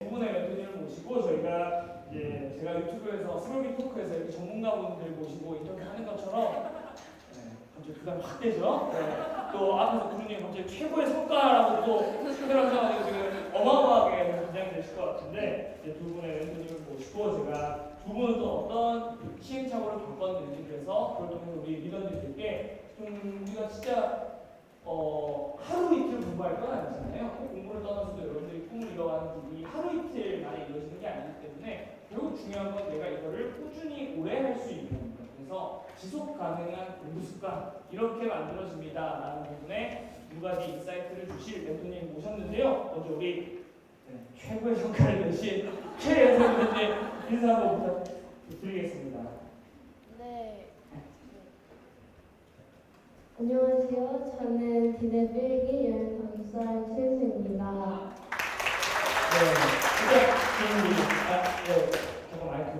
두 분의 멘토님을 모시고 저희가 이제 제가 유튜브에서 스몰빅 토크에서 이렇게 전문가분들 모시고 인터뷰하는 것처럼 갑자기 부담이 확 되죠. 또 앞에서 구루님 갑자기 최고의 성과라고 또 생각하셔가지고 지금 어마어마하게 긴장이 되실 것 같은데 이제 두 분의 멘토님을 모시고 제가 두 분은 또 어떤 시행착오를 겪었는지 그래서 그걸 통해서 우리 리더님들께 좀 우리가 진짜 하루 이틀 공부할 건 아니잖아요. 공부를 떠나서도 여러분들이 꿈을 이뤄가는 일이 하루 이틀 만에 이루어지는 게 아니기 때문에 결국 중요한 건 내가 이거를 꾸준히 오래 할 수 있는 겁니다. 그래서 지속 가능한 공부 습관 이렇게 만들어집니다라는 부분에 두 가지 인사이트를 주실 멘토님 모셨는데요. 먼저 우리 최고의 성과를 내신 최예선 멘토님 인사 한번 부탁드리겠습니다. 네. 안녕하세요. 저는 디네 필기 15살 최수입니다. 잠깐 마이크.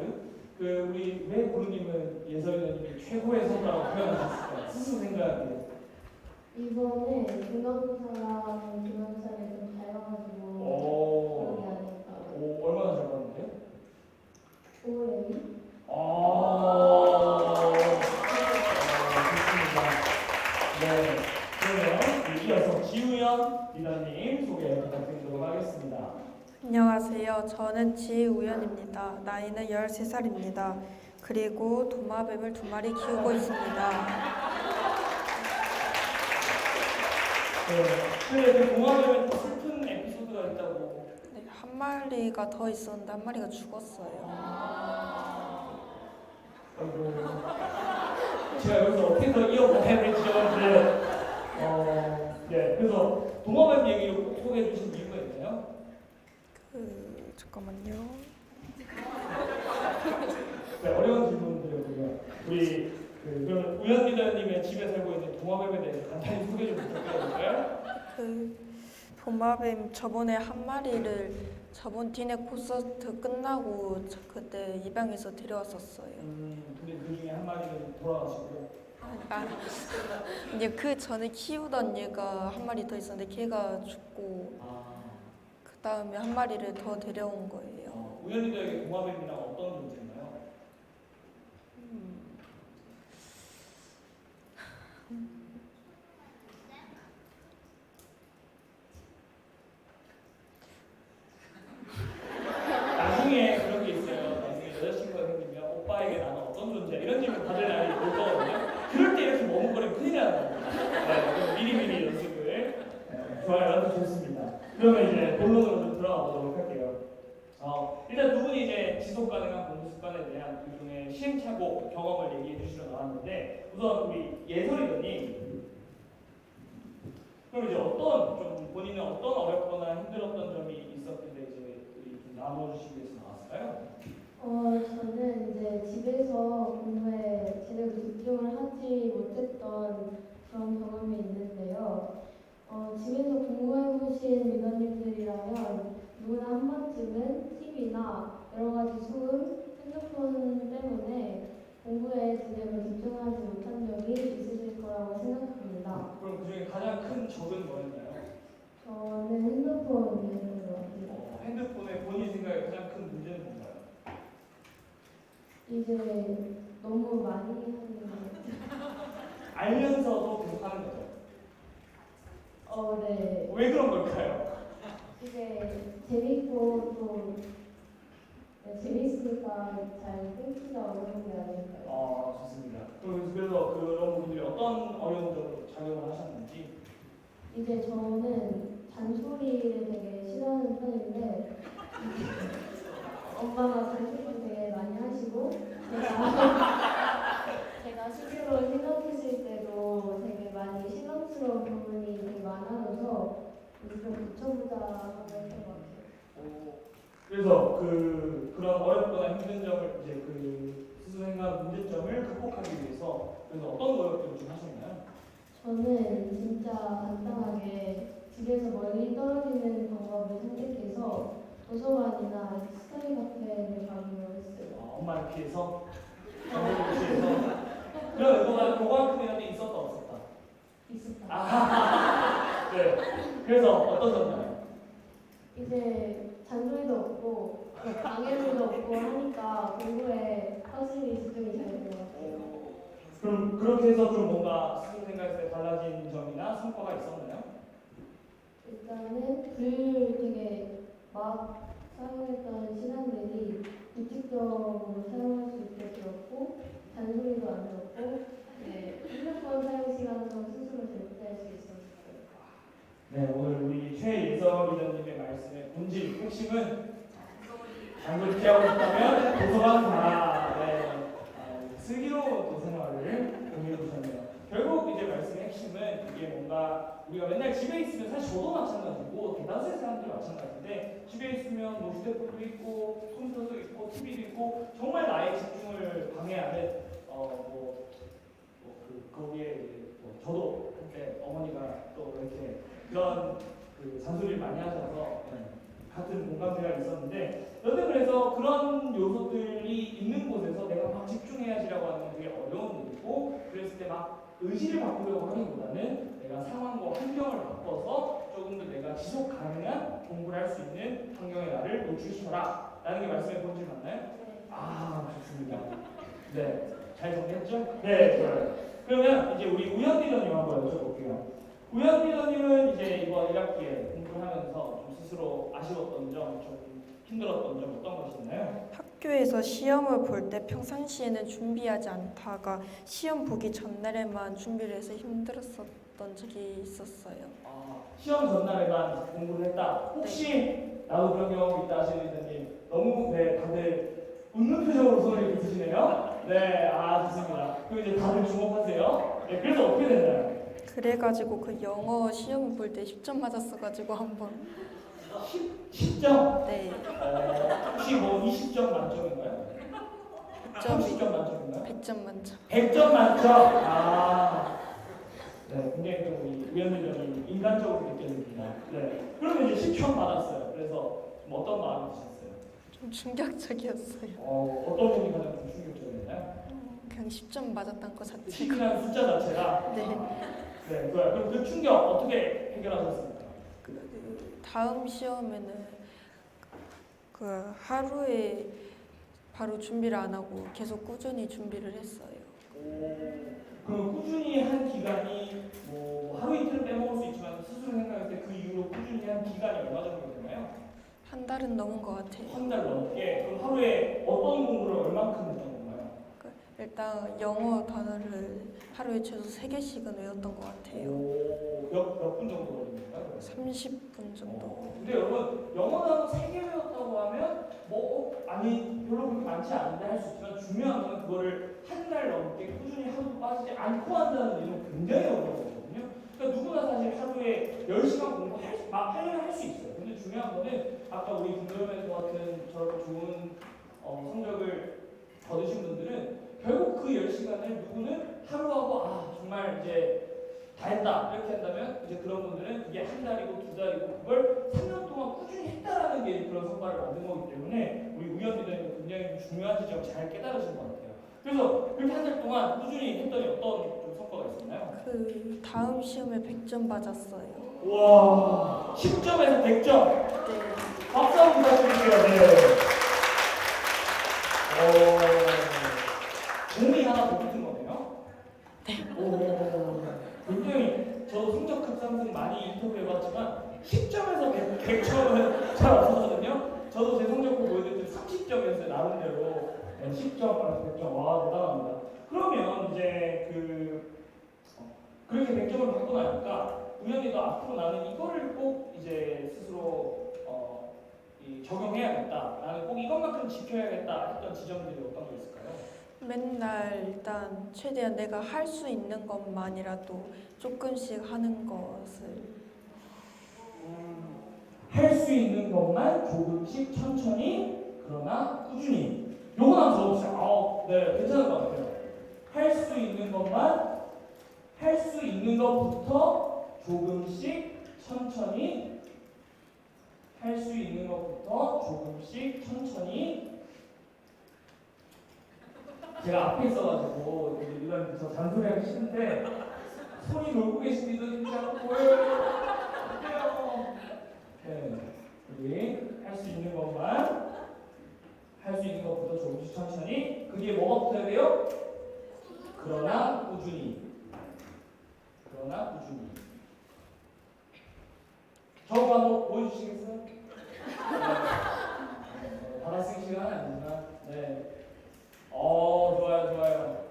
우리 왜 구루님은 예설이님이 최고의 성과라고 표현하셨을까요? 스스로 생각하기에. 이번에 중간고사랑 기말고사를 좀 잘 봐가지고 그런 게 아닐까. 얼마나 잘 봤는데요? 5회. 좋습니다. 네, 그러면 이어서 지우연 리더님 소개 부탁드리도록 하겠습니다. 안녕하세요. 저는 지우연입니다. 나이는 13살입니다. 그리고 도마뱀을 2마리 키우고 있습니다. 근데 그 도마뱀에 또 슬픈 에피소드가 있다고. 네, 한 마리가 더 있었는데 한 마리가 죽었어요. 아이고. 제가 여기서 어떻게 더 이어가야 될지 네, 그래서 도마뱀 얘기를 꼭 소개해 주신 이유가 있나요? 잠깐만요. 네, 어려운 질문드렸고요. 우리 그럼 우연 리더님의 집에 살고 있는 도마뱀에 대해서 간단히 소개 좀 부탁드릴까요? 도마뱀 저번에 한 마리를 저번 디네 콘서트 끝나고 그때 입양해서 데려왔었어요. 근데 그 중에 한 마리는 돌아가시고요. 이제 그 전에 키우던 얘가 한 마리 더 있었는데 걔가 죽고 그 다음에 한 마리를 더 데려온 거예요. 우연 리더에게 도마뱀이랑 어떤 존재인가요? 나중에 그런 게 있어요. 나중에 여자친구가 생기면 오빠에게 나는 어떤 존재 이런 질문 받을 날이 올 거거든요. 그럴 때 이렇게 머뭇거리면 큰일 나는 겁니다. 미리미리 연습을. 좋아요. 아주 좋습니다. 그러면 이제 본론으로 좀 들어가 보도록 할게요. 일단 두 분이 이제 지속 가능한 공부 습관에 대한 일종의 시행착오 경험을 얘기해 주시러 나왔는데 우선 우리 예설이더님 그럼 이제 어떤 좀 본인은 어떤 어렵거나 힘들었던 점이 있었길래 이제 좀 나눠주시기 위해서 나왔을까요? 저는 이제 집에서 공부에 제대로 집중을 하지 못했던 그런 경험이 있는데요. 집에서 공부해보신 리더님들이라면 누구나 한 번쯤은 TV나 여러 가지 소음, 핸드폰 때문에 공부에 제대로 집중하지 못한 적이 있으실 거라고 생각합니다. 그럼 그 중에 가장 큰 적은 뭐였나요? 저는 핸드폰이었던 것 같아요. 핸드폰에 본인 생각에 가장 큰 문제는 뭔가요? 이제 너무 많이 하는 것 같아요. 알면서도 계속 하는 거죠? 네. 왜 그런 걸까요? 이게 재밌고 또 재밌으니까 잘 끊기가 어려운 게 아닐까요? 좋습니다. 그래서 그런 부분들이 어떤 어려운 점으로 작용을 하셨는지. 이제 저는 잔소리를 되게 싫어하는 편인데 엄마가 잔소리를 되게 많이 하시고 제가 스스로 생각했을 때도 되게 많이 실망스러운 부분이 되게 많아져서 좀 고쳐보자 하고 했던 것 같아요. 그래서 그런 어렵거나 힘든 점을 이제 스스로 생각한 문제점을 극복하기 위해서 그래서 어떤 노력들을 좀 하셨나요? 저는 진짜 간단하게 집에서 멀리 떨어지는 방법을 선택해서 도서관이나 스터디 카페를 가기로 했어요. 엄마를 피해서? 정보를 피해서? 그런 의도가 그만큼이라도 있었다 없었다? 있었다. 네. 그래서 어떠셨나요? 이제 잔소리도 없고 방해물도 없고 하니까 공부에 확실히 집중이 잘 되는 것 같아요. 그럼 그렇게 해서 좀 뭔가 스스로 생각했을 때 달라진 점이나 성과가 있었나요? 일단은 불 되게 막 사용했던 시간들이 규칙적으로 사용할 수 있게 되었고 잔소리도 안 들었고 핸드폰 사용 시간도 스스로 절제할 수 있었어요. 네, 오늘 우리 최예서 리더님의 말씀의 본질, 핵심은 잔소리 피하고 싶다면 도서관 가라. 네, 슬기로운 또 생활을 공유해 주셨네요. 결국 이제 말씀의 핵심은 이게 뭔가 우리가 맨날 집에 있으면 사실 저도 마찬가지고 대다수의 사람들이 마찬가지인데 집에 있으면 뭐 휴대폰도 있고 컴퓨터도 있고 TV도 있고 정말 나의 집중을 방해하는 거기에 뭐 저도 그때 어머니가 또 이렇게 그런 잔소리를 많이 하셔서 같은 공감대가 있었는데 여튼 그래서 그런 요소들이 있는 곳에서 내가 막 집중해야지라고 하는 게 되게 어려운 일이고 그랬을 때 막 의지를 바꾸려고 하기보다는 내가 상황과 환경을 바꿔서 조금 더 내가 지속 가능한 공부를 할 수 있는 환경에 나를 노출시켜라 라는 게 말씀의 본질 맞나요? 네. 아 좋습니다. 네, 잘 정리했죠? 네, 좋아요. 그러면 이제 우리 우현 리더님 한번 여쭤볼게요. 우현 리더님은 이제 이번 1학기에 공부를 하면서 좀 스스로 아쉬웠던 점, 좀 힘들었던 점 어떤 것이 있나요? 학교에서 시험을 볼 때 평상시에는 준비하지 않다가 시험 보기 전날에만 준비를 해서 힘들었었던 적이 있었어요. 시험 전날에만 공부를 했다. 혹시 나도 그런 경험이 있다 하시는 리더님 너무 다들 웃는 표정으로 손을 이렇게 드시네요. 네, 좋습니다. 그럼 이제 다들 주목하세요. 네, 그래서 어떻게 됐나요? 그래가지고 그 영어 시험 볼 때 10점 맞았어가지고 한번 10점? 네 혹시 뭐 20점 만점인가요? 30점 만점인가요? 100점 만점. 100점 만점! 네, 굉장히 좀 우리 위원님이 인간적으로 느껴집니다. 네. 그러면 이제 10점 받았어요. 그래서 좀 어떤 마음이 드셨어요? 좀 충격적이었어요. 어떤 부분이 가장 좀 충격적이었나요? 그냥 10점 맞았다는 것 자체가. 10이라는 숫자 자체가? 네. 네, 좋아요. 그럼 그 충격 어떻게 해결하셨습니까? 다음 시험에는 그 하루에 바로 준비를 안 하고 계속 꾸준히 준비를 했어요. 그럼 꾸준히 한 기간이 뭐 하루 이틀 빼먹을 수 있지만 스스로 생각할 때 그 이후로 꾸준히 한 기간이 얼마 정도 되나요? 한 달은 넘은 것 같아요. 한 달 넘게. 그럼 하루에 어떤 공부를 얼만큼 했던 건가요? 일단 영어 단어를 하루에 최소 3개씩은 외웠던 것 같아요. 몇 분 정도 걸립니까? 30분 정도. 근데 여러분 영어 단어 3개 외웠다고 하면 별로 그렇게 많지 않은데 할 수 있지만 중요한 건 그거를 한 달 넘게 꾸준히 하루도 빠지지 않고 한다는 일은 굉장히 어려운 거거든요. 그러니까 누구나 사실 하루에 10시간 공부하려면 할 수 있어요. 근데 중요한 거는 아까 우리 김도현과 같은 저렇게 좋은 성적을 거두신 분들은 결국 그 10시간을 누구는 하루하고 정말 이제 다 했다 이렇게 한다면 이제 그런 분들은 그게 한 달이고 2달이고 그걸 3년 동안 꾸준히 했다라는 게 그런 성과를 만든 거기 때문에 우리 우현 리더님은 굉장히 중요한 지점 잘 깨달으신 것 같아요. 그래서 그렇게 한 달 동안 꾸준히 했더니 어떤 좀 성과가 있었나요? 그 다음 시험에 100점 맞았어요. 와 10점에서 100점. 네. 박수 한번 부탁드릴게요. 네. 공이 하나 더 붙은 거네요. 굉장히 저도 성적 급상승 많이 인터뷰해봤지만 10점에서 100점은 잘 없었거든요. 저도 제 성적표 보여드릴 때 30점이었어요. 나름대로 10점, 100점. 와 대단합니다. 그러면 이제 그렇게 100점을 받고 나니까 우연히도 앞으로 나는 이거를 꼭 이제 스스로 적용해야겠다라는 꼭 이것만큼 지켜야겠다 했던 지점들이 어떤 게 있을까요? 맨날 일단 최대한 내가 할 수 있는 것만이라도 조금씩 하는 것을 할 수 있는 것만 조금씩 천천히 그러나 꾸준히 요거 한번 적어보세요. 네, 괜찮은 것 같아요. 할 수 있는 것만 할 수 있는 것부터 조금씩 천천히 할 수 있는 것부터 조금씩 천천히 제가 앞에 있어가지고 이런 저 잔소리하기 싫은데 손이 놀고 계신 리더님 잘 보여요. 네, 우리 할 수 있는 직접 한번 보여주시겠어요? 받아쓰기 시간은 아니지만, 네. 좋아요.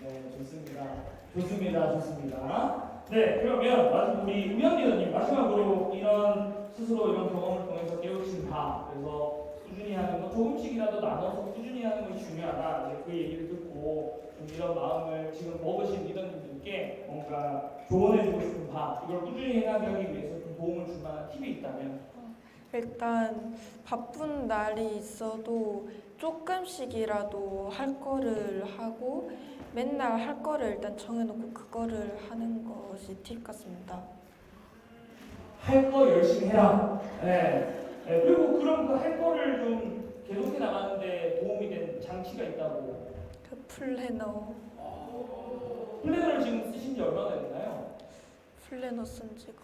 네, 좋습니다. 네, 그러면 우리 우영 리더님 마지막으로 스스로 이런 경험을 통해서 깨우친 바, 그래서 꾸준히 하는 거 조금씩이라도 나눠서 꾸준히 하는 것이 중요하다. 이제 그 얘기를 듣고 좀 이런 마음을 지금 먹으신 리더님들께 뭔가 조언해주고 싶은 바, 이걸 꾸준히 해나가기 위해서 좀 도움을 줄 만한 팁이 있다면? 일단 바쁜 날이 있어도 조금씩이라도 할 거를 하고 맨날 할 거를 일단 정해놓고 그거를 하는 것이 팁 같습니다. 할 거 열심히 해라. 네. 그리고 그럼 그 할 거를 좀 계속해 나가는데 도움이 된 장치가 있다고. 그 플래너 플래너를 지금 쓰신 지 얼마나 됐나요? 플래너 쓴 지가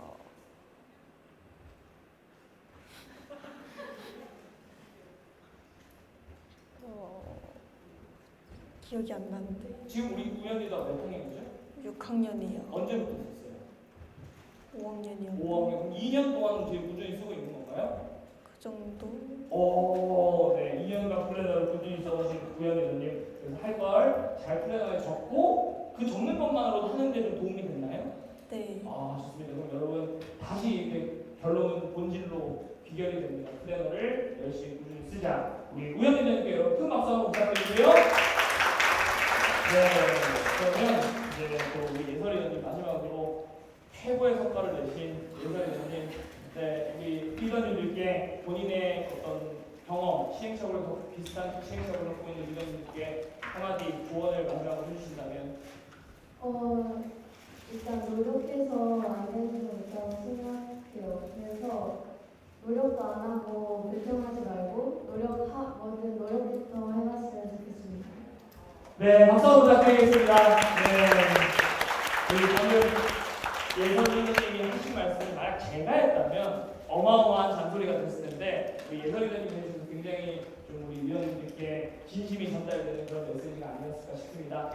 기억이 안 나는데 지금 우리 우연이가 몇 학년이죠? 6학년이요. 언제부터 썼어요? 5학년이요. 5학년. 그럼 2년 동안 지금 꾸준히 쓰고 있는 건가요? 그 정도? 네. 2년간 플래너를 꾸준히 써오신 우연이님. 그래서 할 걸 잘 플래너에 적고 그 적는 것만으로도 하는데 좀 도움이 됐나요? 네. 좋습니다. 그럼 여러분 다시 이제 결론은 본질로 귀결이 됩니다. 플래너를 열심히 꾸준히 쓰자. 우리 우연이님께 여러분 큰 박수 한번 부탁드리고요. 네, 그러면 이제 또 우리 예설이님 마지막으로 최고의 성과를 내신 예설이님, 네, 우리 리더님들께 본인의 어떤 경험, 시행착오를 비슷한 시행착오를 갖고 있는 리더님들께 한마디 조언을 마지막으로 해주신다면? 일단 노력해서 안 되는 건 있다고 생각해요. 그래서 노력도 안 하고 결정하지 말고 뭐든 노력부터 해봤으면 좋겠습니다. 네, 박수 한번 부탁드리겠습니다. 네, 우리 방금 예설이님이 하신 말씀이 만약 제가 했다면 어마어마한 잔소리가 됐을 텐데 우리 예설이님이 해주셔서 굉장히 좀 우리 위원님들께 진심이 전달되는 그런 메시지가 아니었을까 싶습니다.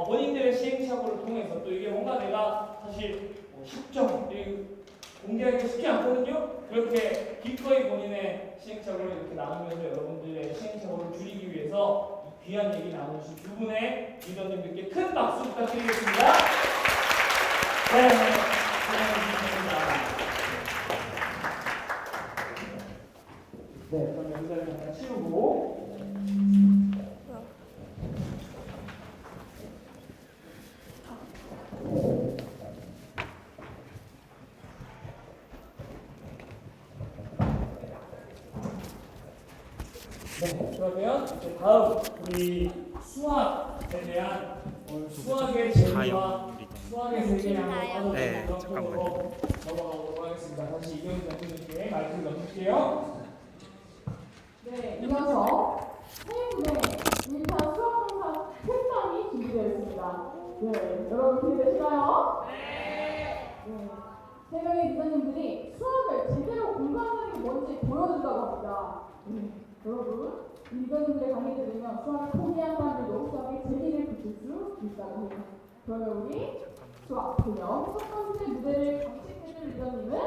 본인들의 시행착오를 통해서 또 이게 뭔가 내가 사실 10점 공개하기가 쉽지 않거든요. 그렇게 기꺼이 본인의 시행착오를 이렇게 나누면서 여러분들의 시행착오를 줄이기 위해서 귀한 얘기 나누신 두 분의 리더님들께 큰 박수 부탁드리겠습니다. 네, 고맙습니다. 네, 그럼 여기서 잠깐 치우고. 네, 그러면 이제 다음 우리 수학에 대한 수학의 재미와 수학의 세계에 한번 네, 그런 잠깐만요. 쪽으로 넘어가도록 하겠습니다. 다시 이경희 장군님께 마이크를 넘길게요. 네, 이어서 해운대 1차 수학공사 특강이 준비되어 있습니다. 네, 여러분 기대되시나요? 네. 3명의 리더님들이 수학을 제대로 공부하는 게 뭔지 보여준다고 합니다. 여러분, 이 리더님들의 강의를 들으면 수학을 포기한 사람들도 수학의 재미를 붙일 수 있다고 합니다. 그러면 우리 수학 분명 첫 번째 무대를 장식해줄 리더님은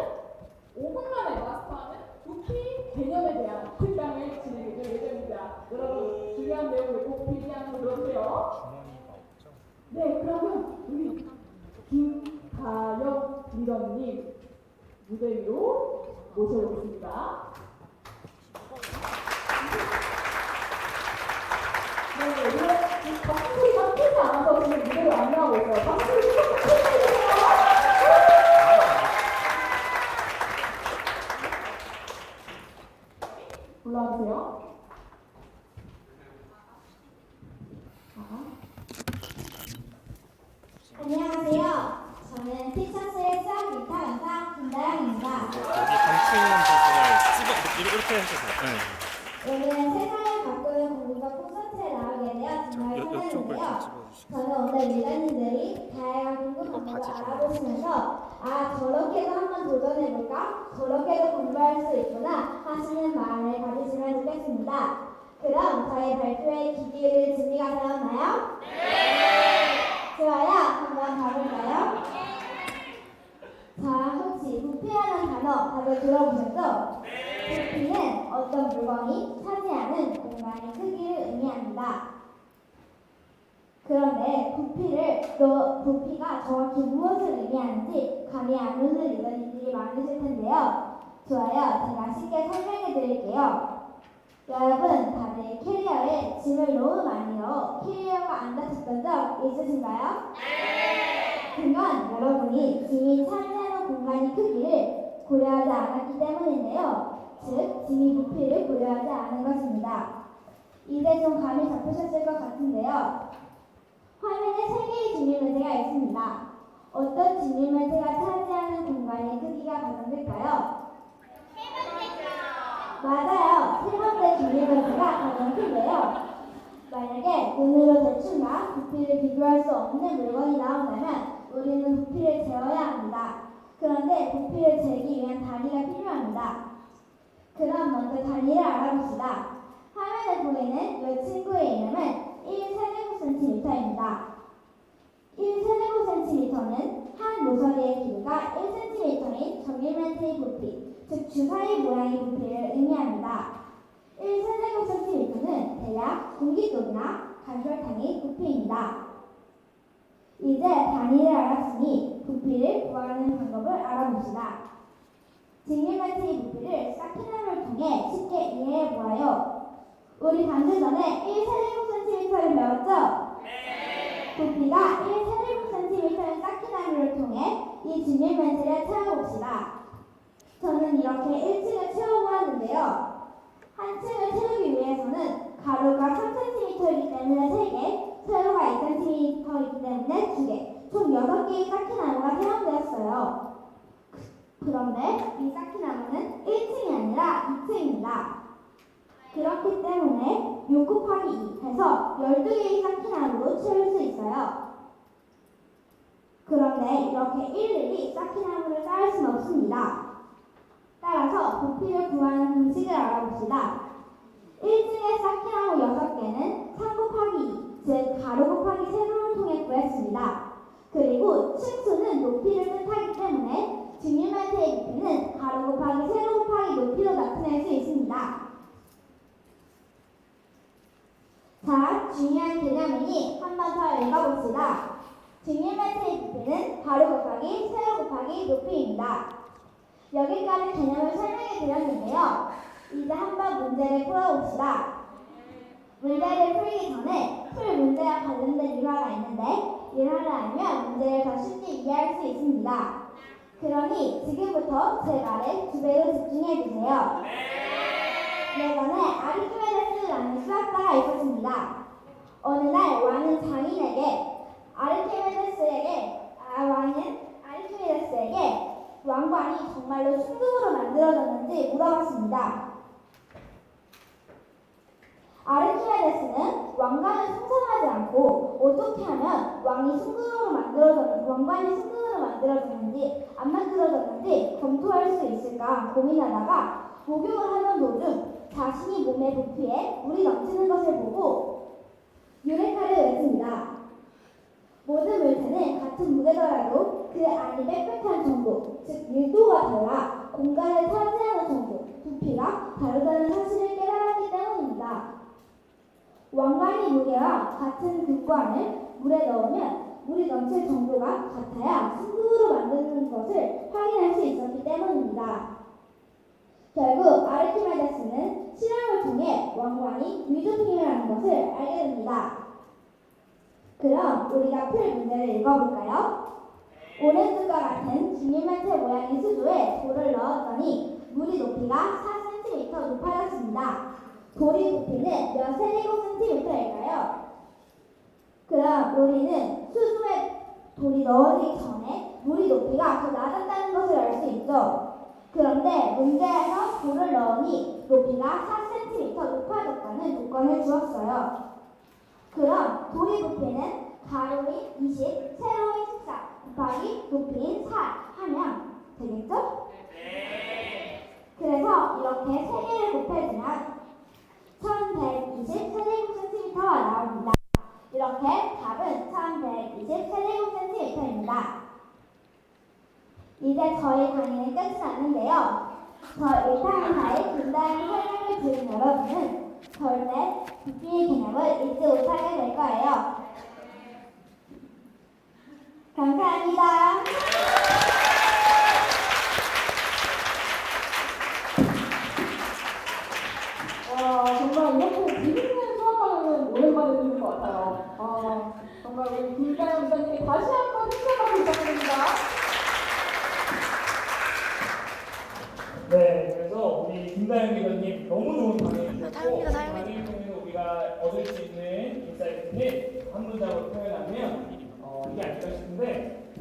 5분 만에 마스터하는 부피 개념에 대한 특강을 진행해줄 예정입니다. 여러분, 중요한 내용을 꼭 필기하는 거 들어주세요. 네, 그러면 우리 김가영 리더님 무대 위로 모셔보겠습니다. 네, 이거 박수 소리가 크지 않아서 지금 무대를 안 나오고 있어요. 박수 소리가 크지 않아요. 올라와주세요. 안녕하세요. 저는 피처스의 수학 기타 강사 김다영입니다. 여기 감추 있는 부분을 이렇게 해주세요. 오늘은 세상을 바꾸는 공부가 콘서트에 나오게 되어 정말 이쪽을 좀 설레는데요. 집어주시고. 저는 오늘 리더님들이 다양한 공부 이거 방법을 바지 좀 알아보시면서 저렇게도 한번 도전해볼까? 저렇게도 공부할 수 있구나 하시는 마음을 가지시면 좋겠습니다. 그럼 저희 발표회 기기를 준비가 되었나요? 네! 좋아요. 한번 가볼까요? 자, 혹시 혹시 부피라는 단어 다들 들어보셨죠? 부피는 어떤 물건이 차지하는 공간의 크기를 의미합니다. 그런데 부피가 정확히 무엇을 의미하는지 감이 안 오는 유전인들이 많으실 텐데요. 좋아요. 제가 쉽게 설명해 드릴게요. 여러분, 다들 캐리어에 짐을 너무 많이 넣어 캐리어가 안 닫혔던 적 있으신가요? 그건 여러분이 짐이 차지하는 공간의 크기를 고려하지 않았기 때문인데요. 즉, 짐이 부피를 고려하지 않은 것입니다. 이제 좀 감이 잡히셨을 것 같은데요. 화면에 3개의 진입문제가 있습니다. 어떤 진입문제가 차지하는 공간의 크기가 가장 클까요? 맞아요. 3번째 진입문제가 가장 큰데요. 만약에 눈으로 대충과 부피를 비교할 수 없는 물건이 나온다면 우리는 부피를 재어야 합니다. 그런데 부피를 재기 위한 단위가 필요합니다. 그럼 먼저 단위를 알아봅시다. 화면에 보이는 이 친구의 이름은 1세제곱cm입니다. 1세제곱cm는 한 모서리의 길이가 1cm인 정밀면체의 부피, 즉 주사위 모양의 부피를 의미합니다. 1세제곱cm는 대략 공기독이나 간설탕의 부피입니다. 이제 단위를 알았으니 부피를 구하는 방법을 알아봅시다. 정밀면체의 부피를 사키나무를 통해 쉽게 이해해 보아요. 우리 방금 전에 1세제곱cm를 배웠죠? 부피가 1세제곱cm인 사키나무를 통해 이 정밀면체를 채워봅시다. 저는 이렇게 1층을 채워보았는데요. 한 층을 채우기 위해서는 가로가 3cm이기 때문에 3개, 세로가 2cm이기 때문에 2개, 총 6개의 사키나무가 사용되었어요. 그런데 이 사키나무는 1층이 아니라 2층입니다. 그렇기 때문에 6 곱하기 2 해서 12개의 사키나무로 채울 수 있어요. 그런데 이렇게 일일이 사키나무를 쌓을 수는 없습니다. 따라서 부피를 구하는 공식을 알아봅시다. 1층의 사키나무 6개는 3 곱하기 2, 즉 가로 곱하기 세로를 통해 구했습니다. 그리고 층수는 높이를 뜻하기 때문에 정밀면체의 부피는 가로 곱하기 세로 곱하기 높이로 나타낼 수 있습니다. 자, 중요한 개념이니 한 번 더 읽어봅시다. 정밀면체의 부피는 가로 곱하기 세로 곱하기 높이입니다. 여기까지 개념을 설명해 드렸는데요. 이제 한번 문제를 풀어봅시다. 문제를 풀기 전에 풀 문제와 관련된 일화가 있는데 일화를 알면 문제를 더 쉽게 이해할 수 있습니다. 그러니 지금부터 제 말에 2배로 집중해 주세요. 예전에 아르키메데스라는 수학자가 있었습니다. 어느 날 왕은 장인에게 아르키메데스에게 왕관이 정말로 순금으로 만들어졌는지 물어봤습니다. 아르키메데스는 왕관을 생산하지 않고 어떻게 하면 왕관이 순금으로 만들어졌는지 안 만들어졌는지 검토할 수 있을까 고민하다가 목욕을 하던 도중 자신이 몸의 부피에 물이 넘치는 것을 보고 유레카를 외칩니다. 모든 물체는 같은 무게더라도 그 안이 빽빽한 정도, 즉 밀도가 달라 공간을 차지하는 정도, 부피가 다르다는 사실을 깨달았기 때문입니다. 왕관의 무게와 같은 금관을 물에 넣으면 물이 넘칠 정도가 같아야 순금으로 만드는 것을 확인할 수 있었기 때문입니다. 결국 아르키메데스는 실험을 통해 왕관이 미조품이라는 것을 알게 됩니다. 그럼 우리가 풀 문제를 읽어볼까요? 오른쪽과 같은 정밀면체 모양의 수조에 돌을 넣었더니 물이 높이가 4cm 높아졌습니다. 돌의 부피는 몇 세제곱cm일까요? 그럼 우리는 수조에 돌이 넣어지기 전에 물이 높이가 더 낮았다는 것을 알 수 있죠. 그런데 문제에서 돌을 넣으니 높이가 4cm 높아졌다는 조건을 주었어요. 그럼 돌의 부피는 가로인 20, 세로인 14 곱하기 높이인 4 하면 되겠죠? 그래서 이렇게 3개를 곱해주면 1120 세제곱cm가 나옵니다. 이렇게 답은 1120 세제곱cm입니다. 이제 저희 강의는 끝이 났는데요. 저 1타강사의 간단한 설명을 들은 여러분은 절대 부피의 개념을 잊지 못하게 될 거예요. 감사합니다. 정말 이렇게 재밌는 수학강의는 오랜만에 듣는 것 같아요. 정말 우리 김가연 원장님께 다시 한번 힘찬 부탁드립니다. 네, 그래서 우리 김다영 기자님 너무 좋은 강의 주셨고 강의 통해서 우리가 얻을 수 있는 인사이트는 한 문장으로 표현하면 이게 아닐까 싶은데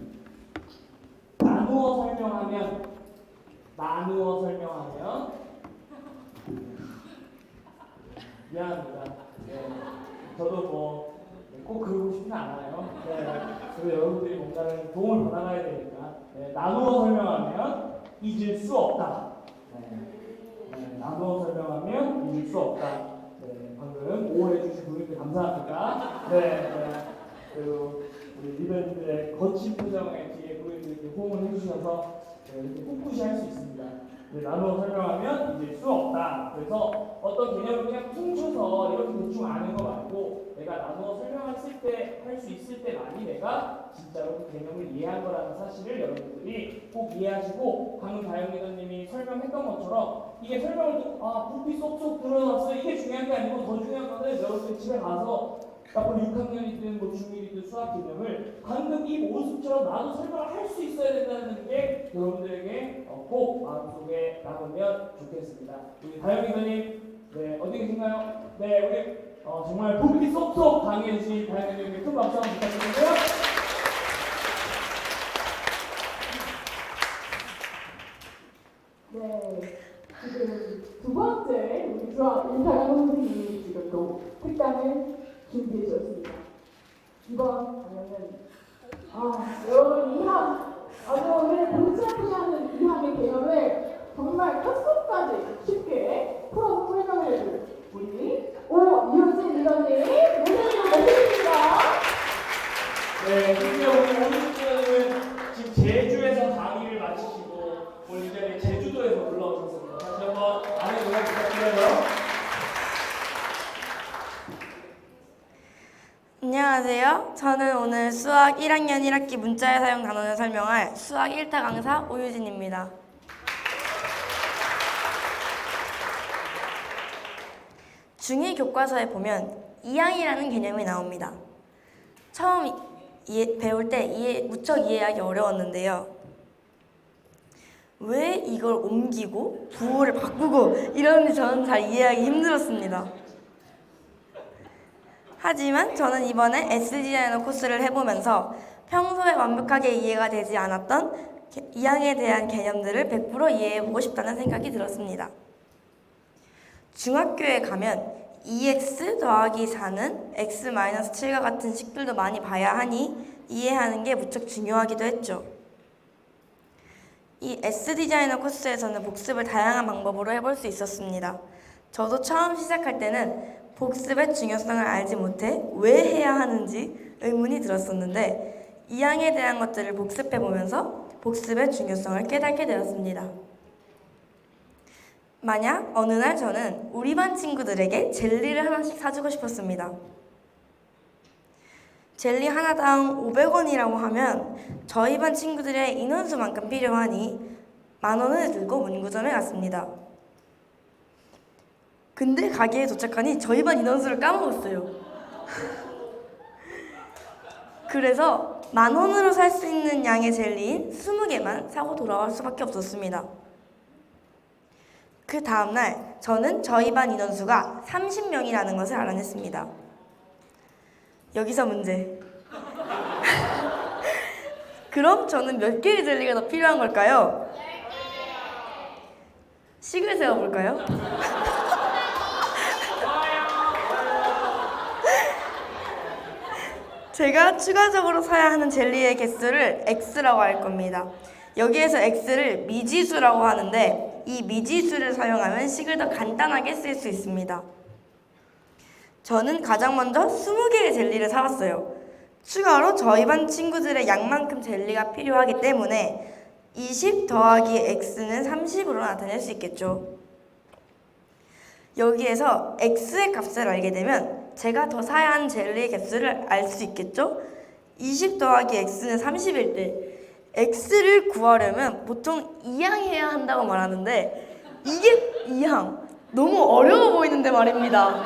나누어 설명하면 미안합니다. 네, 저도 꼭 그러고 싶지는 않아요. 네, 그래서 여러분들이 뭔가를 도움을 받아가야 되니까 나누어 설명하면 잊을 수 없다. 나누어 설명하면 잊을 수 없다. 방금 오해해주신 분들께 감사합니다. 그리고 우리 리더님들의 거친 표정에 뒤에 분들께 호응을 해주셔서 이렇게 꿋꿋이 할 수 있습니다. 나누어 설명하면 잊을 수 없다. 그래서 어떤 개념을 그냥 퉁쳐서 이렇게 대충 아는 거 말고 내가 나누어 설명했을 때 할 수 있을 때만이 내가 진짜로 그 개념을 이해한 거라는 사실을 여러분들이 꼭 이해하시고 방금 다영 리더님이 설명했던 것처럼 이게 설명을 듣고 부피 쏙쏙 들어놨어요. 이게 중요한 게 아니고 더 중요한 거는 여러분들 집에 가서 딱 6학년이든 중1이든 수학 개념을 방금 이 모습처럼 나도 설명을 할 수 있어야 된다는 게 여러분들에게 꼭 마음속에 남으면 좋겠습니다. 우리 다영 리더님 어디 계신가요? 우리 정말 부피 쏙쏙 강의해 주신 다영 리더님께 큰 박수 한번 부탁드리고요. 지금 두 번째 우리 수학 1타강 선생님이 지금 또 특강을 준비해 주셨습니다. 이번 강연은 여러분 아주 오늘 골치 아프게 하는 이함의 개념을 정말 끝까지 쉽게 풀어서 설명을 해줄 우리 이효진 리더님 모두를 모십니다. 심지어 우리 오늘은 지금 제주에서 강의를 마치시고 오늘 이 자리에 제주도에서 올라오셨습니다. 다시 한번 안에 노래 부탁드려요. 안녕하세요. 저는 오늘 수학 1학년 1학기 문자의 사용 단원을 설명할 수학 1타 강사 오유진입니다. 중2 교과서에 보면 이항이라는 개념이 나옵니다. 처음 배울 때 무척 이해하기 어려웠는데요. 왜 이걸 옮기고 부호를 바꾸고 이러는지 저는 잘 이해하기 힘들었습니다. 하지만 저는 이번에 S디자이너 코스를 해보면서 평소에 완벽하게 이해가 되지 않았던 이항에 대한 개념들을 100% 이해해보고 싶다는 생각이 들었습니다. 중학교에 가면 2x 더하기 4는 x-7과 같은 식들도 많이 봐야 하니 이해하는 게 무척 중요하기도 했죠. 이 S디자이너 코스에서는 복습을 다양한 방법으로 해볼 수 있었습니다. 저도 처음 시작할 때는 복습의 중요성을 알지 못해 왜 해야 하는지 의문이 들었었는데 이항에 대한 것들을 복습해보면서 복습의 중요성을 깨닫게 되었습니다. 만약 어느 날 저는 우리 반 친구들에게 젤리를 하나씩 사주고 싶었습니다. 젤리 하나당 500원이라고 하면 저희 반 친구들의 인원수만큼 필요하니 10,000원을 들고 문구점에 갔습니다. 근데 가게에 도착하니 저희 반 인원수를 까먹었어요. 그래서 10,000원으로 살 수 있는 양의 젤리인 20개만 사고 돌아올 수밖에 없었습니다. 그 다음날 저는 저희 반 인원수가 30명이라는 것을 알아냈습니다. 여기서 문제. 그럼 저는 몇 개의 젤리가 더 필요한 걸까요? 식을 세워볼까요? 제가 추가적으로 사야 하는 젤리의 개수를 X라고 할 겁니다. 여기에서 X를 미지수라고 하는데 이 미지수를 사용하면 식을 더 간단하게 쓸 수 있습니다. 저는 가장 먼저 20개의 젤리를 사왔어요. 추가로 저희 반 친구들의 양만큼 젤리가 필요하기 때문에 20 더하기 x는 30으로 나타낼 수 있겠죠. 여기에서 x의 값을 알게 되면 제가 더 사야 하는 젤리의 값을 알 수 있겠죠. 20 더하기 x는 30일 때 x를 구하려면 보통 2항 해야 한다고 말하는데 이게 2항 너무 어려워 보이는데 말입니다.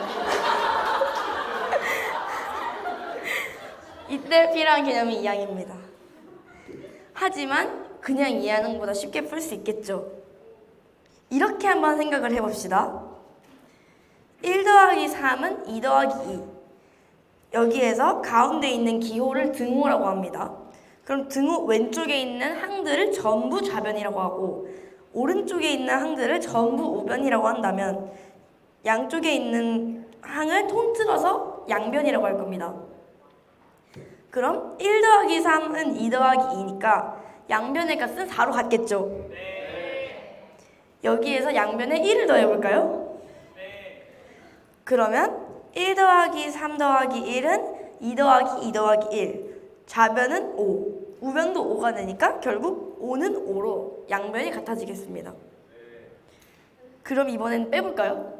이때 필요한 개념이 2항입니다. 하지만 그냥 2항보다 쉽게 풀 수 있겠죠. 이렇게 한번 생각을 해봅시다. 1 더하기 3은 2 더하기 2. 여기에서 가운데 있는 기호를 등호라고 합니다. 그럼 등호 왼쪽에 있는 항들을 전부 좌변이라고 하고 오른쪽에 있는 항들을 전부 우변이라고 한다면 양쪽에 있는 항을 통틀어서 양변이라고 할 겁니다. 그럼 1 더하기 3은 2 더하기 2니까 양변의 값은 4로 같겠죠? 여기에서 양변에 1을 더해볼까요? 그러면 1 더하기 3 더하기 1은 2 더하기 2 더하기 1. 좌변은 5. 우변도 5가 되니까 결국 5는 5로 양변이 같아지겠습니다. 그럼 이번엔 빼볼까요?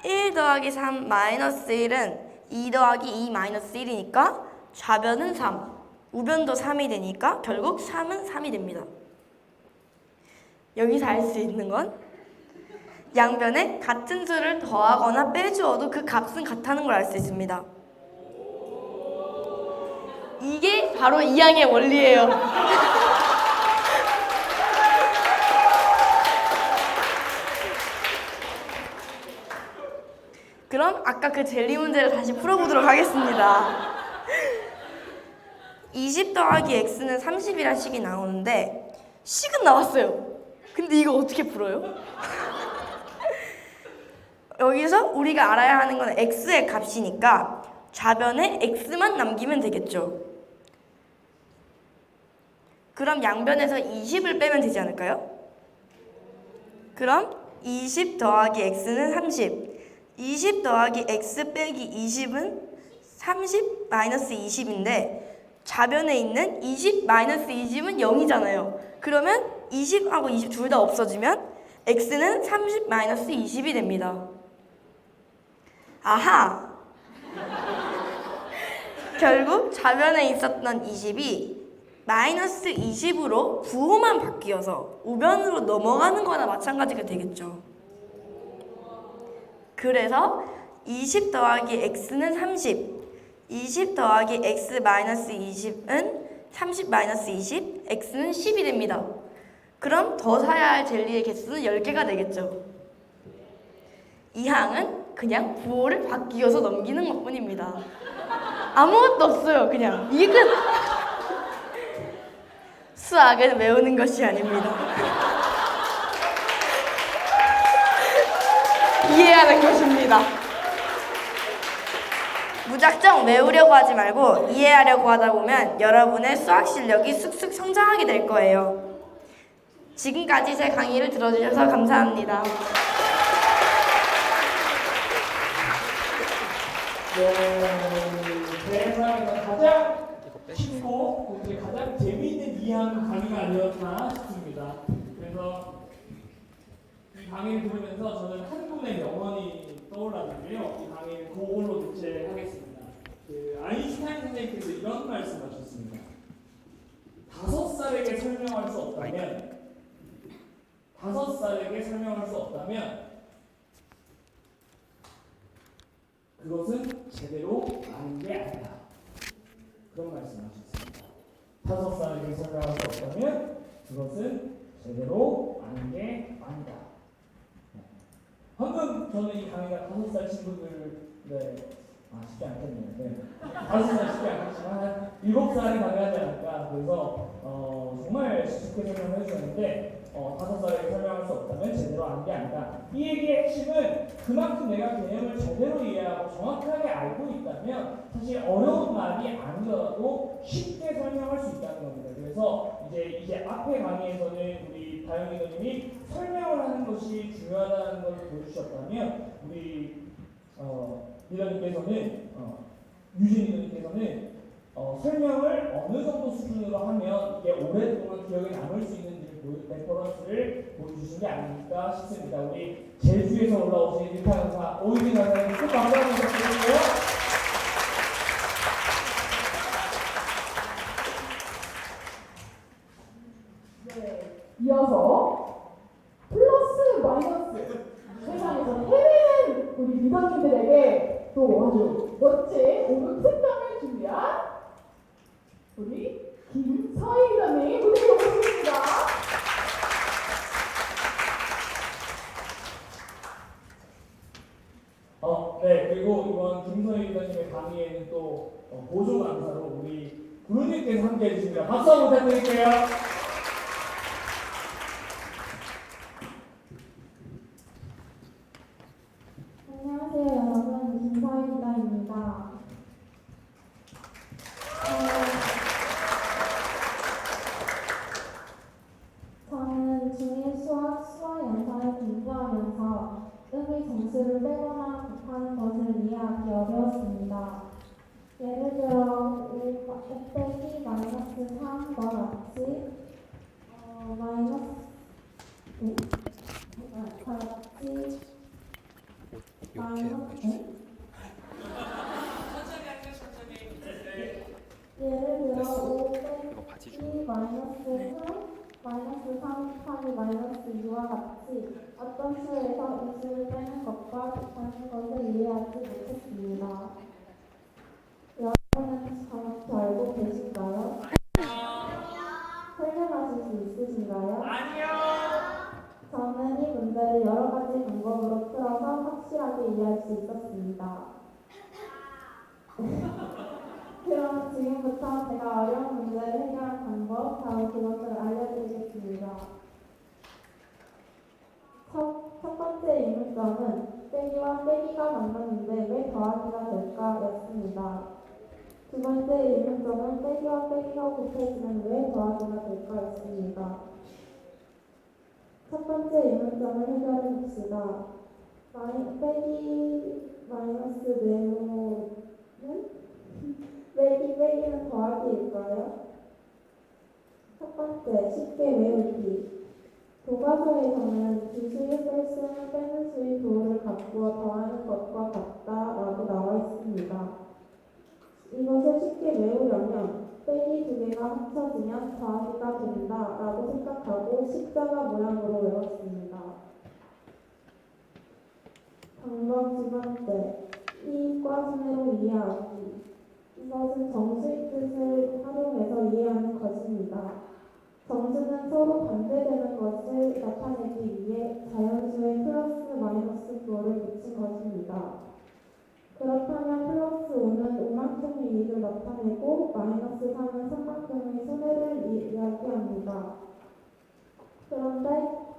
1 더하기 3 마이너스 1은 2 더하기 2 마이너스 1이니까 좌변은 3. 우변도 3이 되니까 결국 3은 3이 됩니다. 여기서 알 수 있는 건 양변에 같은 수를 더하거나 빼주어도 그 값은 같다는 걸 알 수 있습니다. 이게 바로 2항의 원리예요. 그럼 아까 그 젤리 문제를 다시 풀어보도록 하겠습니다. 20 더하기 x는 30이란 식이 나오는데 식은 나왔어요. 근데 이거 어떻게 풀어요? 여기서 우리가 알아야 하는 건 x의 값이니까 좌변에 x만 남기면 되겠죠. 그럼 양변에서 20을 빼면 되지 않을까요? 그럼 20 더하기 x는 30. 20 더하기 x 빼기 20은 30 마이너스 20인데 좌변에 있는 20 마이너스 20은 0이잖아요. 그러면 20하고 20 둘 다 없어지면 x는 30 마이너스 20이 됩니다. 아하! 결국 좌변에 있었던 20이 마이너스 20으로 부호만 바뀌어서 우변으로 넘어가는 거나 마찬가지가 되겠죠. 그래서 20 더하기 x는 30, 20 더하기 x 마이너스 20은 30 마이너스 20, x는 10이 됩니다. 그럼 더 사야 할 젤리의 개수는 10개가 되겠죠. 이 항은 그냥 부호를 바뀌어서 넘기는 것뿐입니다. 아무것도 없어요. 그냥 이게 끝! 수학은 외우는 것이 아닙니다. 이해하는 것입니다. 무작정 외우려고 하지 말고 이해하려고 하다 보면 여러분의 수학 실력이 쑥쑥 성장하게 될 거예요. 지금까지 제 강의를 들어주셔서 감사합니다. 세상에서 가장 쉽고 가장 재미있는 이해하는 강의가 아니었나 싶습니다. 그래서 이 강의를 들으면서 저는 한 분의 명언이 떠올랐는데요. 이 강의를 그걸로 대체하겠습니다. 아인슈타인 선생님께서 이런 말씀하셨습니다. 5살에게 설명할 수 없다면 5살에게 설명할 수 없다면 그것은 제대로 아는 게 아니다. 그런 말씀하셨습니다. 5살에게 설명할 수 없다면 그것은 제대로 아는 게 아니다. 방금 저는 이 강의가 5살 친구들 쉽지 않겠네요. 네. 5살 쉽지 않겠지만 한 7살이 가능하지 않을까. 그래서 정말 쉽게 설명을 해주셨는데 5살에게 설명할 수 없다면 제대로 아는 게 아니다. 이 얘기의 핵심은 그만큼 내가 개념을 제대로 이해하고 정확하게 알고 있다면 사실 어려운 말이 아니더라도 쉽게 설명할 수 있다는 겁니다. 그래서 이제 앞에 강의에서는 우리 다영이 선생님이 설명을 하는 것이 중요하다는 걸 보여주셨다면 우리 리더님께서는 유진 리더님께서는 설명을 어느 정도 수준으로 하면 이게 오랫동안 기억에 남을 수 있는지 레퍼런스를 보여주신 게 아닐까 싶습니다. 우리 제주에서 올라오신 리타 강사, 오이진 강사님 큰 박수 한번 부탁드리고요. 네, 이어서 플러스 마이너스 세상에서 해외는 우리 미담님들에게 또 아주 멋진 오늘 특강을 준비한 우리 김서희 기자님 무대에 오셨습니다. 네, 그리고 이번 김서희 기자님의 강의에는 또 보조 강사로 우리 구루님께서 함께 해주십니다. 박수 한번 부탁드릴게요. 안녕하세요 여러분, 김서희 기자입니다. 저는 중1 수학 연산을 공부하면서 음의 점수를 빼거나 곱하는 것을 이해하기 어려웠습니다. 예를 들어 5 빼기 마이너스 3과 같이 마이너스 같이 예를 들어 5 빼기 마이너스 3 마이너스 3 곱하기 마이너스 2와 같이 어떤 수에서 이 수를 빼는 것과 곱하는 것을 이해하지 못했습니다. 여러분은 정확히 알고 계신가요? 설명하실 수 있으신가요? 아니요. 저는 이 문제를 여러 가지 방법으로 풀어서 확실하게 이해할 수 있었습니다. 그럼 지금부터 제가 어려운 문제를 해결할 방법, 바로 그것을 알려드리겠습니다. 첫 번째 의문점은 빼기와 빼기가 만났는데 왜 더하기가 될까? 였습니다. 두 번째 의문점은 빼기와 빼기가 곱해지면 왜 더하기가 될까? 였습니다. 첫 번째 의문점을 해결해 봅시다. 빼기 마이너스 네모는 빼기는 더하기일까요? 첫 번째, 쉽게 외우기. 교과서에서는 기수의 뺄 수는 빼는 수의 도를 바꾸어 더하는 것과 같다라고 나와 있습니다. 이것을 쉽게 외우려면 빼기 두 개가 합쳐지면 더하기가 된다라고 생각하고 십자가 모양으로 외웠습니다. 방법 두 번째, 이익과 손해로 이해하기. 이것은 정수의 뜻을 활용해서 이해하는 것입니다. 정수는 서로 반대되는 것을 나타내기 위해 자연수에 플러스 마이너스 부호를 붙인 것입니다. 그렇다면 플러스 5는 5만큼의 이익을 나타내고 마이너스 3은 3만큼의 손해를 이야기합니다. 그런데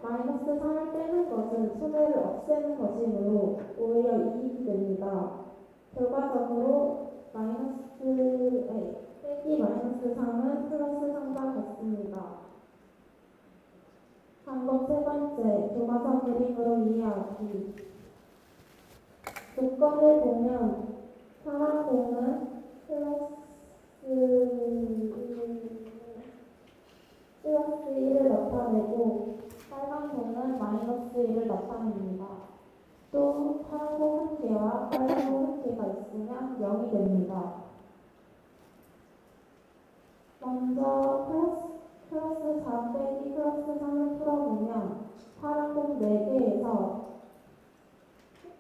마이너스 3을 빼는 것은 손해를 없애는 것이므로 오히려 이익이 됩니다. 결과적으로 빼기 마이너스 3은 플러스 3과 같습니다. 방법 세 번째, 교과서 그림으로 이해하기. 조건을 보면 파란 공은 플러스 1을 나타내고 빨간 공은 마이너스 1을 나타냅니다. 또 파란 공 한 개와 빨간 공 한 개가 있으면 0이 됩니다. 먼저 플러스 4 빼기 플러스 3을 풀어보면 파란 공 4개에서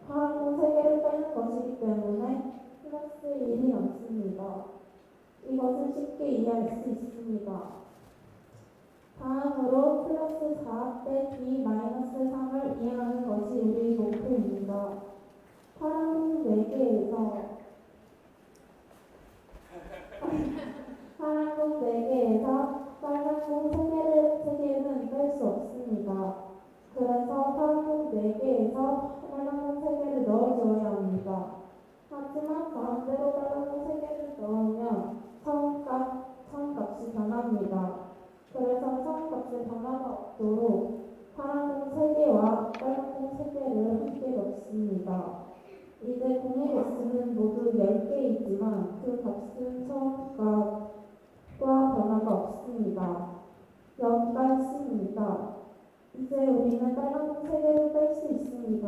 파란 공 3개를 빼는 것이기 때문에 플러스 1이 남습니다. 이것을 쉽게 이해할 수 있습니다. 다음으로 플러스 4 빼기 마이너스 3을 이해하는 것이 우리 목표입니다. 파란 공 4개에서 빨간 공 3개는 뺄 수 없습니다. 그래서 파란 공 4개에서 빨간 공 3개를 넣어줘야 합니다. 하지만 반대로 빨간 공 3개를 넣으면 처음값이 변합니다. 그래서 처음값에 변화가 없도록 파란 공 3개와 빨간 공 3개를 함께 넣습니다. 이제 공예 개수는 모두 10개이지만 그 값은 처음과 변화가 없습니다. 여기가 있습니다. 이제 우리는 빨간색 3개를 뺄 수 있습니다.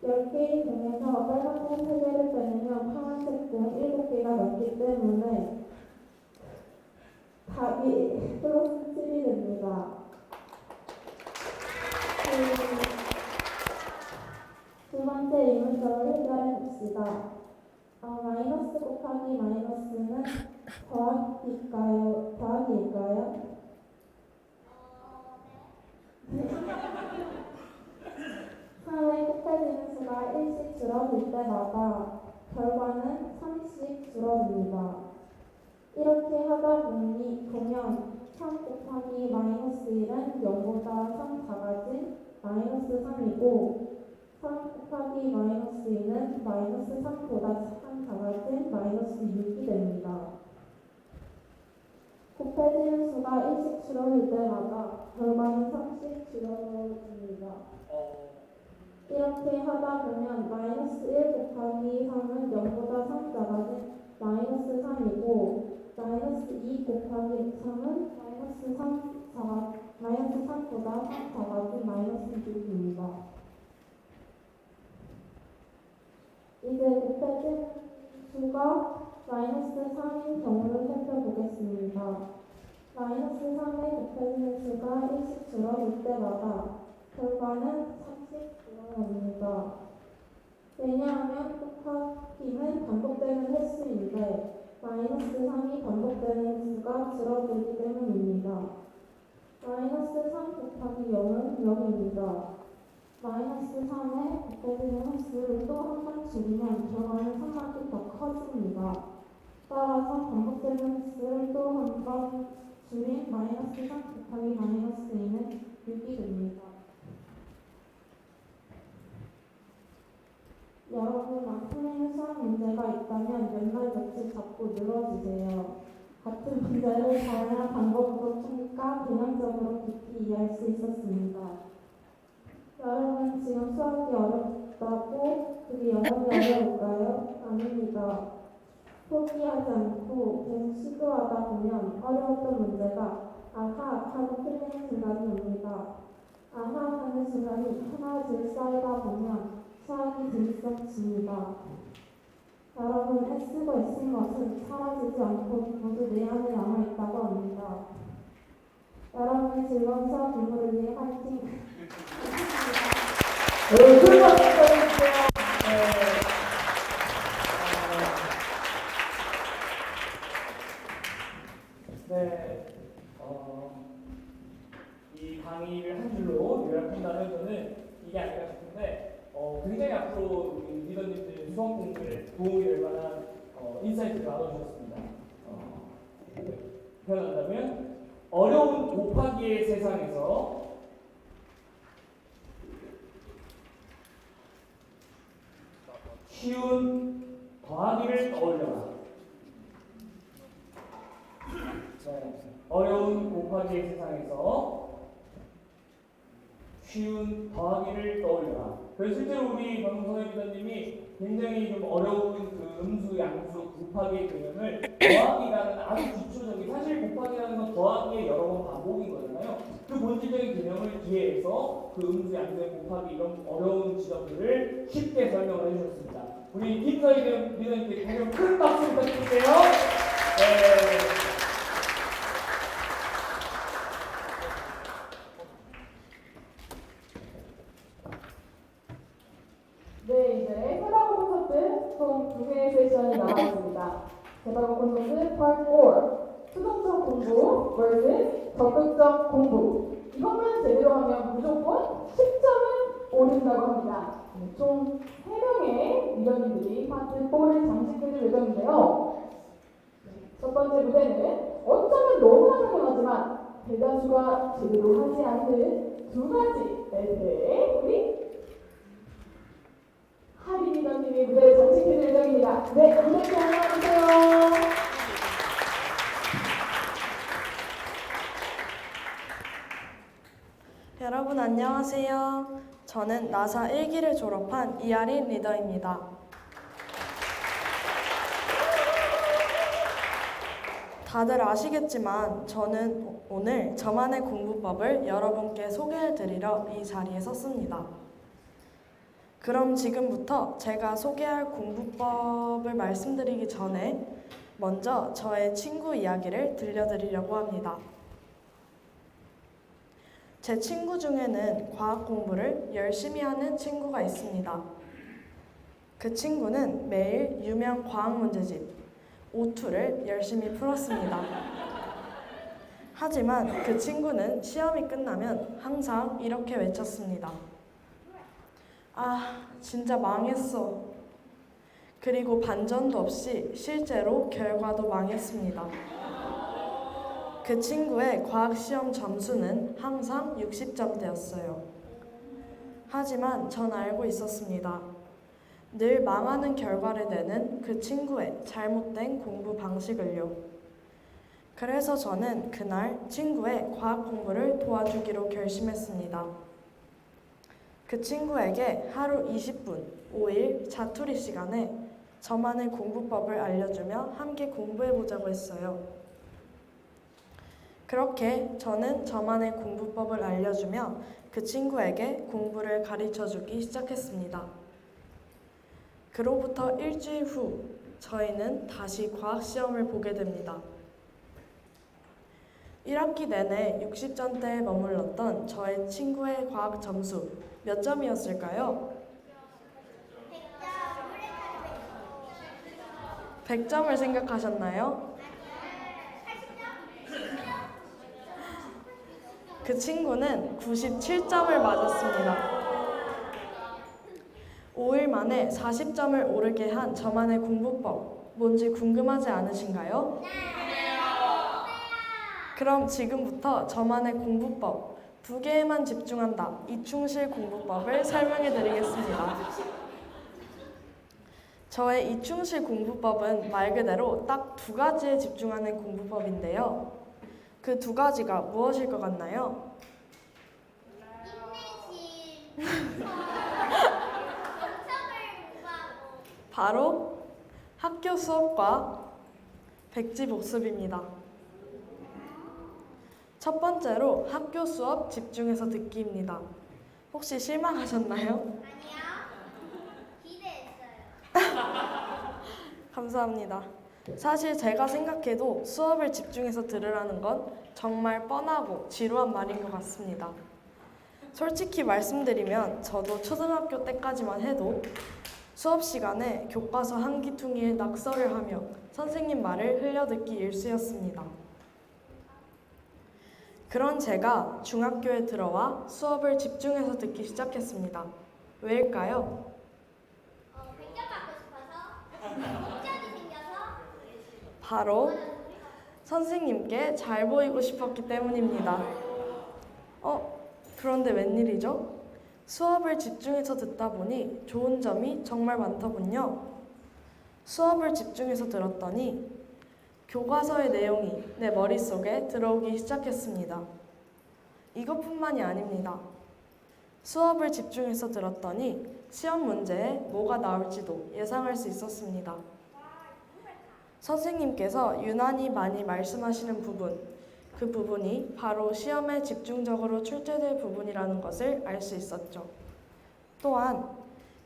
10개의 공에서 빨간색 3개를 빼내면 파란색 공 7개가 남기 때문에 답이 플러스 7이 됩니다. 두 번째 의문점을 해결해 봅시다. 마이너스 곱하기 마이너스는 더하기일까요? 사회 곱해지는 수가 1씩 줄어들 때마다 결과는 3씩 줄어듭니다. 이렇게 하다 보면 3 곱하기 마이너스 1은 0보다 3 작아진 마이너스 3이고 3 곱하기 마이너스 2는 마이너스 3보다 3 작아진 마이너스 6이 됩니다. 곱해지는 수가 1씩 줄어들 때마다 결과는 3씩 줄어듭니다. 이렇게 하다 보면 마이너스 1 곱하기 3은 0보다 3 작아진 마이너스 3이고 마이너스 2 곱하기 3은 마이너스 3보다 3 작아진 마이너스 6입니다. 이제 곱해진 수가 마이너스 3인 경우를 살펴보겠습니다. 마이너스 3에 곱해지는 수가 1씩 줄어들 때마다 결과는 3씩 줄어납니다. 왜냐하면 곱하기는 반복되는 횟수인데 마이너스 3이 반복되는 수가 줄어들기 때문입니다. 마이너스 3 곱하기 0은 0입니다. 마이너스 3에 곱해지는 횟수를 또 한 번 줄이면 결과는 3만큼 더 커집니다. 따라서 반복되는 횟수를 또 한 번 줄인 마이너스 3 곱하기 마이너스 2는 6이 됩니다. 여러분, 앞으로는 수학 문제가 있다면 맨날 며칠 잡고 늘어주세요. 같은 문제를 다양한 방법으로 풀니까 개념적으로 깊이 이해할 수 있었습니다. 여러분, 지금 수학이 어렵다고 그게 영어이 어려울까요? 아닙니다. 포기하지 않고 계속 시도하다 보면 어려웠던 문제가 아하 하고 풀리는 순간이 옵니다. 아하 하는 순간이 하나 둘 쌓이다 보면 수학이 재밌어집니다. 여러분, 애쓰고 애쓴 것은 사라지지 않고 모두 내 안에 남아있다고 합니다. 여러분의 즐거운 수학 공부를 위해 화이팅! 이 강의를 한 줄로 요약한다면 저는 이게 아닐까 싶은데 굉장히 앞으로 우리 리더님들 수학 공부에 도움이 될 만한 인사이트를 나눠주셨습니다. 표현한다면 어려운 곱하기의 세상에서 쉬운 더하기를 떠올려라. 어려운 곱하기의 세상에서 쉬운 더하기를 떠올려라. 그래서 실제로 우리 방금 선생님 기자님이 굉장히 좀 어려운 그 음수, 양수, 곱하기의 개념을 더하기라는 아주 기초적인, 사실 곱하기라는 건 더하기의 여러 번 반복인 거잖아요. 그 본질적인 개념을 이해해서 그 음수, 양수의 곱하기 이런 어려운 지점들을 쉽게 설명을 해주셨습니다. 우리 김서희 리더님께 다시 한번 큰 박수 부탁드릴게요. 네, 이제 해바고 콘서트 총 2개의 세션이 남아있습니다. 해바고 콘서트 Part 4 수동적 공부 vs 적극적 공부. 이것만 제대로 하면 무조건 10점은 오른다고 합니다. 총 3명의 리더님들이 파트 4를 장식해줄 예정인데요. 첫 번째 무대는 어쩌면 너무나 당연하지만 대다수가 제대로 하지 않는 2가지 벨트의 우리 하리 리더님이 무대를 장식해줄 예정입니다. 네, 무대 안녕하세요. 여러분 안녕하세요. 저는 나사 1기를 졸업한 이하린 리더입니다. 다들 아시겠지만 저는 오늘 저만의 공부법을 여러분께 소개해드리려 이 자리에 섰습니다. 그럼 지금부터 제가 소개할 공부법을 말씀드리기 전에 먼저 저의 친구 이야기를 들려드리려고 합니다. 제 친구 중에는 과학 공부를 열심히 하는 친구가 있습니다. 그 친구는 매일 유명 과학 문제집 O2를 열심히 풀었습니다. 하지만 그 친구는 시험이 끝나면 항상 이렇게 외쳤습니다. 아, 진짜 망했어. 그리고 반전도 없이 실제로 결과도 망했습니다. 그 친구의 과학시험 점수는 항상 60점대였어요. 하지만 전 알고 있었습니다. 늘 망하는 결과를 내는 그 친구의 잘못된 공부 방식을요. 그래서 저는 그날 친구의 과학 공부를 도와주기로 결심했습니다. 그 친구에게 하루 20분, 5일 자투리 시간에 저만의 공부법을 알려주며 함께 공부해보자고 했어요. 그렇게 저는 저만의 공부법을 알려주며 그 친구에게 공부를 가르쳐주기 시작했습니다. 그로부터 일주일 후 저희는 다시 과학시험을 보게 됩니다. 1학기 내내 60점대에 머물렀던 저의 친구의 과학 점수 몇 점이었을까요? 100점을 생각하셨나요? 그 친구는 97점을 맞았습니다. 5일 만에 40점을 오르게 한 저만의 공부법, 뭔지 궁금하지 않으신가요? 그럼 지금부터 저만의 공부법 2개에만 집중한다, 이충실 공부법을 설명해 드리겠습니다. 저의 이충실 공부법은 말 그대로 딱 2가지에 집중하는 공부법인데요. 그 2가지가 무엇일 것 같나요? 바로 학교 수업과 백지 복습입니다. 첫 번째로 학교 수업 집중해서 듣기입니다. 혹시 실망하셨나요? 아니요. 기대했어요. 감사합니다. 사실 제가 생각해도 수업을 집중해서 들으라는 건 정말 뻔하고 지루한 말인 것 같습니다. 솔직히 말씀드리면 저도 초등학교 때까지만 해도 수업 시간에 교과서 한 귀퉁이에 낙서를 하며 선생님 말을 흘려듣기 일쑤였습니다. 그런 제가 중학교에 들어와 수업을 집중해서 듣기 시작했습니다. 왜일까요? 100점 받고 싶어서? 목적이 생겨서? 바로 선생님께 잘 보이고 싶었기 때문입니다. 그런데 웬일이죠? 수업을 집중해서 듣다 보니 좋은 점이 정말 많더군요. 수업을 집중해서 들었더니 교과서의 내용이 내 머릿속에 들어오기 시작했습니다. 이것뿐만이 아닙니다. 수업을 집중해서 들었더니 시험 문제에 뭐가 나올지도 예상할 수 있었습니다. 선생님께서 유난히 많이 말씀하시는 부분, 그 부분이 바로 시험에 집중적으로 출제될 부분이라는 것을 알 수 있었죠. 또한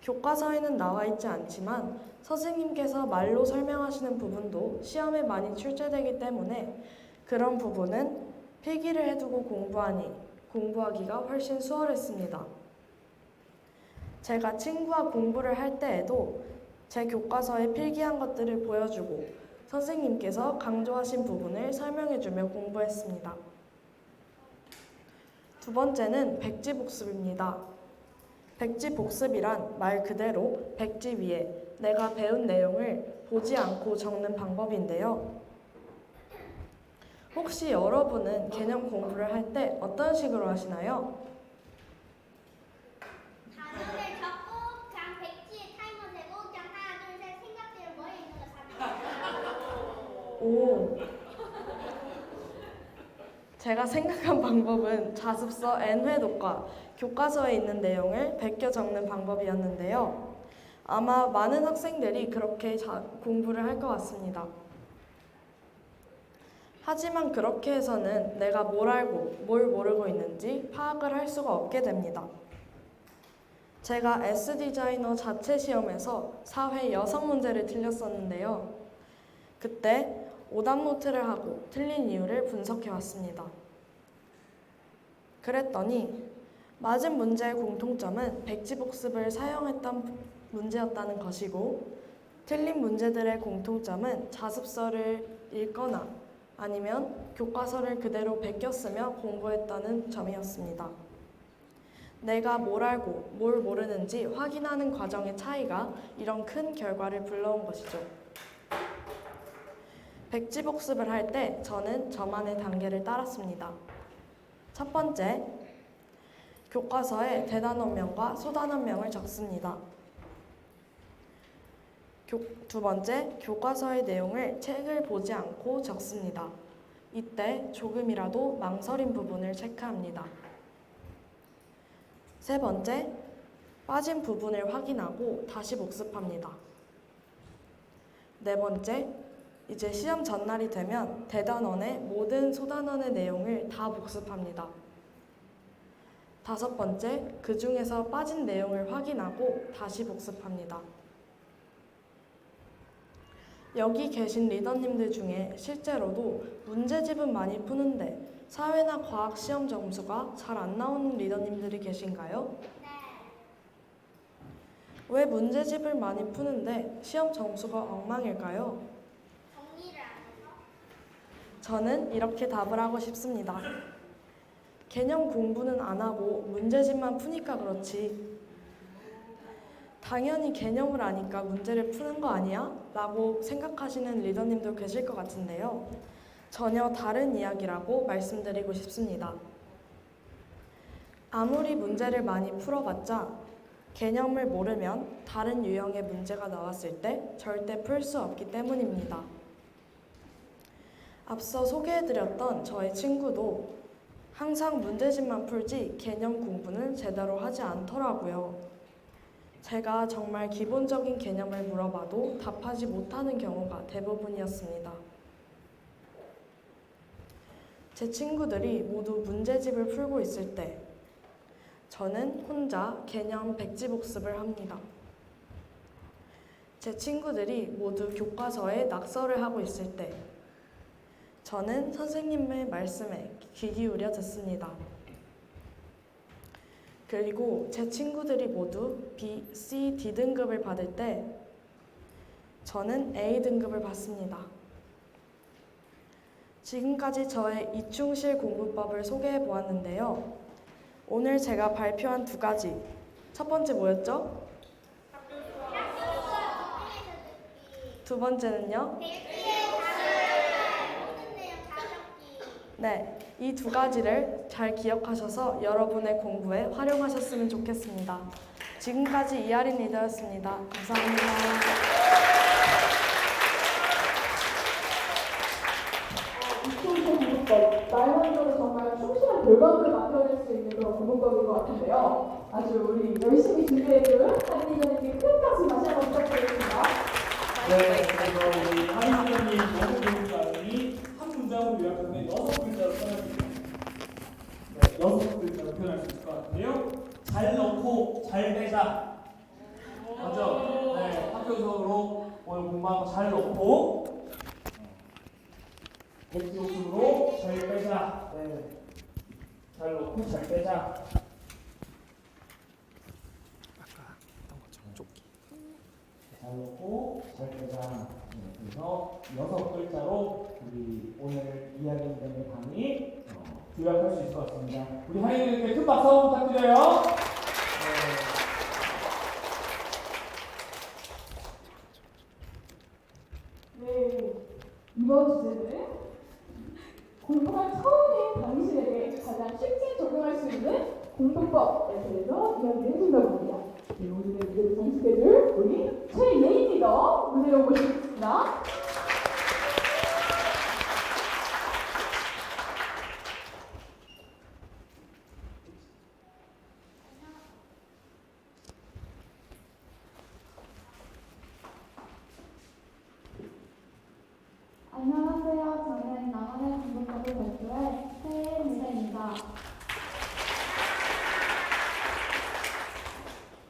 교과서에는 나와 있지 않지만 선생님께서 말로 설명하시는 부분도 시험에 많이 출제되기 때문에 그런 부분은 필기를 해두고 공부하기가 훨씬 수월했습니다. 제가 친구와 공부를 할 때에도 제 교과서에 필기한 것들을 보여주고 선생님께서 강조하신 부분을 설명해주며 공부했습니다. 2번째는 백지 복습입니다. 백지 복습이란 말 그대로 백지 위에 내가 배운 내용을 보지 않고 적는 방법인데요. 혹시 여러분은 개념 공부를 할 때 어떤 식으로 하시나요? 단어를 적고 그냥 백지에 타이머 세고 그냥 하나 둘 셋 생각대로 머리에 있는 거 잡는 오, 제가 생각한 방법은 자습서 N회 독과 교과서에 있는 내용을 베껴 적는 방법이었는데요. 아마 많은 학생들이 그렇게 공부를 할 것 같습니다. 하지만 그렇게 해서는 내가 뭘 알고 뭘 모르고 있는지 파악을 할 수가 없게 됩니다. 제가 S디자이너 자체 시험에서 사회 여성 문제를 틀렸었는데요. 그때 오답 노트를 하고 틀린 이유를 분석해 왔습니다. 그랬더니 맞은 문제의 공통점은 백지복습을 사용했던 문제였다는 것이고, 틀린 문제들의 공통점은 자습서를 읽거나 아니면 교과서를 그대로 베꼈으며 공부했다는 점이었습니다. 내가 뭘 알고 뭘 모르는지 확인하는 과정의 차이가 이런 큰 결과를 불러온 것이죠. 백지복습을 할 때 저는 저만의 단계를 따랐습니다. 첫 번째, 교과서에 대단원명과 소단원명을 적습니다. 두 번째, 교과서의 내용을 책을 보지 않고 적습니다. 이때 조금이라도 망설인 부분을 체크합니다. 세 번째, 빠진 부분을 확인하고 다시 복습합니다. 네 번째, 이제 시험 전날이 되면 대단원의 모든 소단원의 내용을 다 복습합니다. 다섯 번째, 그 중에서 빠진 내용을 확인하고 다시 복습합니다. 여기 계신 리더님들 중에 실제로도 문제집은 많이 푸는데 사회나 과학 시험 점수가 잘 안 나오는 리더님들이 계신가요? 왜 문제집을 많이 푸는데 시험 점수가 엉망일까요? 저는 이렇게 답을 하고 싶습니다. 개념 공부는 안 하고 문제집만 푸니까 그렇지. 당연히 개념을 아니까 문제를 푸는 거 아니야? 라고 생각하시는 리더님도 계실 것 같은데요. 전혀 다른 이야기라고 말씀드리고 싶습니다. 아무리 문제를 많이 풀어봤자 개념을 모르면 다른 유형의 문제가 나왔을 때 절대 풀 수 없기 때문입니다. 앞서 소개해드렸던 저의 친구도 항상 문제집만 풀지 개념 공부는 제대로 하지 않더라고요. 제가 정말 기본적인 개념을 물어봐도 답하지 못하는 경우가 대부분이었습니다. 제 친구들이 모두 문제집을 풀고 있을 때 저는 혼자 개념 백지복습을 합니다. 제 친구들이 모두 교과서에 낙서를 하고 있을 때 저는 선생님의 말씀에 귀 기울여 듣습니다. 그리고 제 친구들이 모두 B, C, D 등급을 받을 때 저는 A 등급을 받습니다. 지금까지 저의 이충실 공부법을 소개해 보았는데요. 오늘 제가 발표한 두 가지. 첫 번째 뭐였죠? 두 번째는요? 네, 이 두 가지를 잘 기억하셔서 여러분의 공부에 활용하셨으면 좋겠습니다. 지금까지 이하린 리더였습니다. 감사합니다. 이충실 공부법, 말만으로 정말 충실한 결과물을 만들어낼 수 있는 그런 공부법인 것 같은데요. 아주 우리 열심히 준비해준 하린 리더님께 큰 박수 다시 한번 부탁드리겠습니다. 네, 그래서 우리 하민 선생님 너무 좋은 말이 한 문장으로 요약하면 6글자로 표현합니다. 네, 6글자로 표현할 수 있을 것 같은데요. 잘 넣고 잘 빼자. 맞죠? 네, 학교적으로 오늘 공부한 거 잘 넣고 백지옥수로 잘 빼자. 네, 잘 넣고 잘 빼자. 아까 했던 것처럼 좁기. 잘 넣고 잘 빼자. 네, 그래서 6글자로 우리 오늘 이야기된 강의 요약할 수 있을 것 같습니다. 우리 하인님께 큰 박수 부탁드려요. 네, 이번 주제는 공부가 처음인 당신에게 가장 쉽게 적용할 수 있는 공부법에 대해서 이야기를 해준다고 합니다. 네, 오늘의 무대를 장식해줄 우리 최예인 리더 무대로 모시겠습니다. 안녕하세요. 저는 남한의 공부법을 발표할 새해 인사입니다.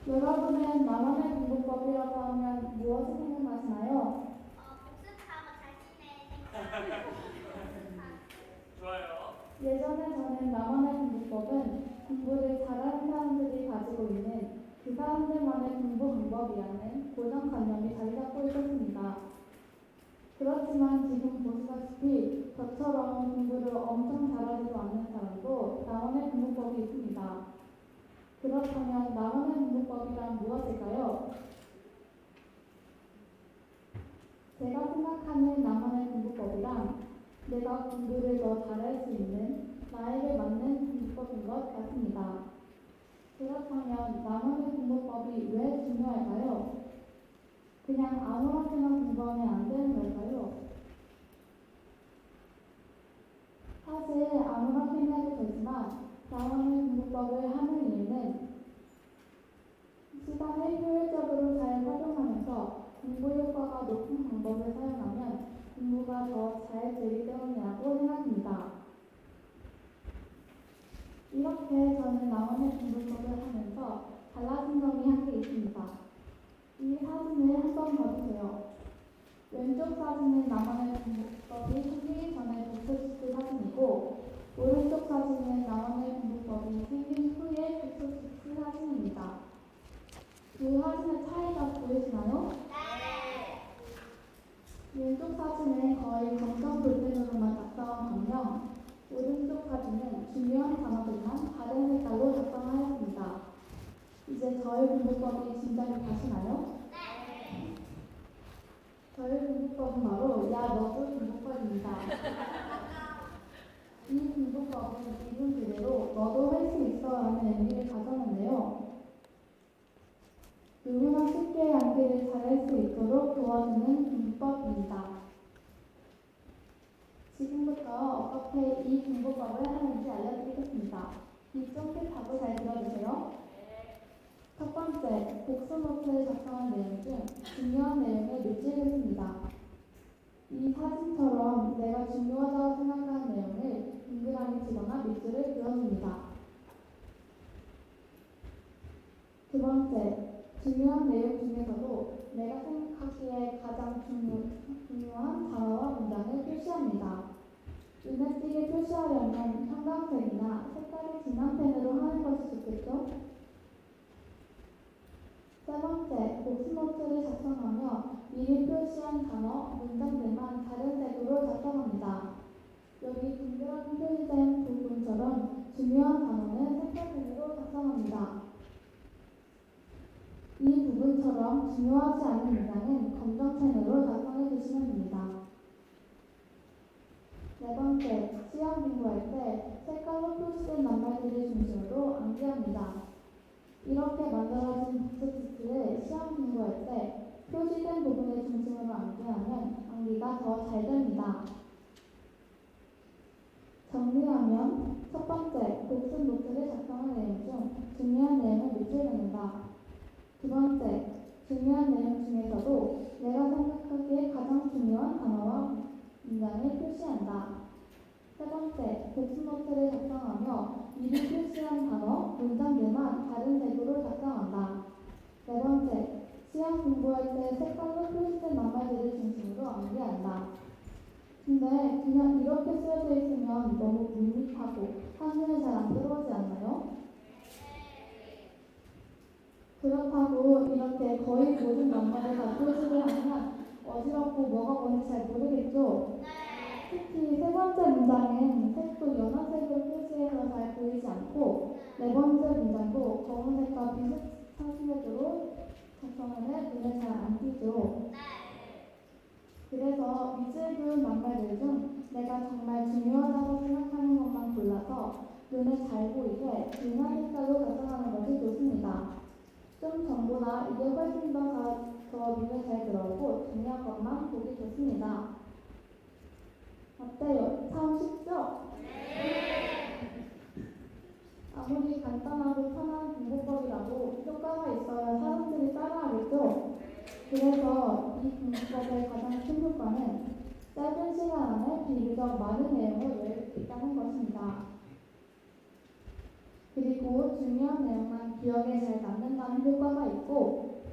여러분은 나만의 공부법이라고 하면 무엇을 생각하시나요? 좋아요. 예전에 저는 나만의 공부법은 공부를 잘하는 사람들이 가지고 있는 그 사람들만의 공부 방법이라는 고정관념이 자리 잡고 있었습니다. 그렇지만 지금 보시다시피 저처럼 공부를 엄청 잘하지도 않는 사람도 나만의 공부법이 있습니다. 그렇다면 나만의 공부법이란 무엇일까요? 제가 생각하는 나만의 공부법이란 내가 공부를 더 잘할 수 있는 나에게 맞는 공부법인 것 같습니다. 그렇다면 나만의 공부법이 왜 중요할까요? 그냥 아무렇게나 공부하면 안 되는 걸까요? 사실 아무렇게나 해도 되지만 나만의 공부법을 하는 이유는 시간을 효율적으로 잘 활용하면서 공부 효과가 높은 방법을 사용하면 공부가 더 잘 되기 때문이라고 생각합니다. 이렇게 저는 나만의 공부법을 하면서 달라진 점이 한 개 있습니다. 이 사진을 한번 봐주세요. 왼쪽 사진은 나만의 공부법이 생기기 전에 복습 사진이고 오른쪽 사진은 나만의 공부법이 생긴 후의 복습 사진입니다. 두 사진의 차이가 보이시나요? 왼쪽 사진은 거의 검정 볼펜으로만 작성한 반면 오른쪽 사진은 중요한 단어들만 다른 색깔로 작성하였습니다. 이제 저의 공부법이 짐작이 가시나요? 저의 공부법은 바로 야 너도 공부법입니다. 이 공부법은 이분 그대로 너도 할 수 있어 라는 의미를 가졌는데요. 누구나 쉽게 암기를 잘할 수 있도록 도와주는 공부법입니다. 지금부터 어떻게 이 공부법을 하는지 알려드리겠습니다. 이쪽끝하고 잘 들어주세요. 첫 번째, 복습 노트에 작성한 내용 중 중요한 내용을 밑줄했습니다. 이 사진처럼 내가 중요하다고 생각하는 내용을 동그라미 치거나 밑줄을 그어줍니다. 두 번째, 중요한 내용 중에서도 내가 생각하기에 가장 중요한 단어와 문장을 표시합니다. 눈에 띄게 표시하려면 형광펜이나 색깔이 진한 펜으로 하는 것이 좋겠죠? 세 번째, 복습노트를 작성하며 미리 표시한 단어, 문장들만 다른 색으로 작성합니다. 여기 동그라미 표시된 부분처럼 중요한 단어는 색깔펜으로 작성합니다. 이 부분처럼 중요하지 않은 문장은 검정펜으로 작성해 주시면 됩니다. 네 번째, 시험 공부할 때 색깔로 표시된 낱말들을 중심으로 암기합니다. 이렇게 만들어진 복습 시트를 시험 공부할 때 표시된 부분을 중심으로 암기하면 암기가 더 잘 됩니다. 정리하면 첫 번째, 복습 노트를 작성한 내용 중 중요한 내용을 밑줄긋는다. 두 번째, 중요한 내용 중에서도 내가 생각하기에 가장 중요한 단어와 문장을 표시한다. 세 번째, 복습 노트를 작성하며 미리 표시한 단어, 문장들만 다른 색으로 작성한다. 네 번째, 시험 공부할 때 색깔로 표시된 낱말들을 중심으로 암기한다. 근데 그냥 이렇게 쓰여져 있으면 너무 밋밋하고 한눈에 잘 안 들어오지 않나요? 그렇다고 이렇게 거의 모든 낱말을 다 표시를 하면 어지럽고 뭐가 뭔지 잘 모르겠죠? 특히 세 번째 문장은 색도 연한색으로 표시해서 잘 보이지 않고 네 번째 문장도 검은색과 비슷한 색으로 작성하면 눈에 잘 안 띄죠. 그래서 밑줄 낱말들 중 내가 정말 중요하다고 생각하는 것만 골라서 눈에 잘 보이게 연한 색깔로 작성하는 것이 좋습니다. 좀 전보다 이게 훨씬 더 눈에 잘 들어오고 중요한 것만 보기 좋습니다. 어때요? 참 쉽죠? 아무리 간단하고 편한 공부법이라도 효과가 있어야 사람들이 따라하겠죠? 그래서 이 공부법의 가장 큰 효과는 짧은 시간 안에 비교적 많은 내용을 외울 수 있다는 것입니다. 그리고 중요한 내용만 기억에 잘 남는다는 효과가 있고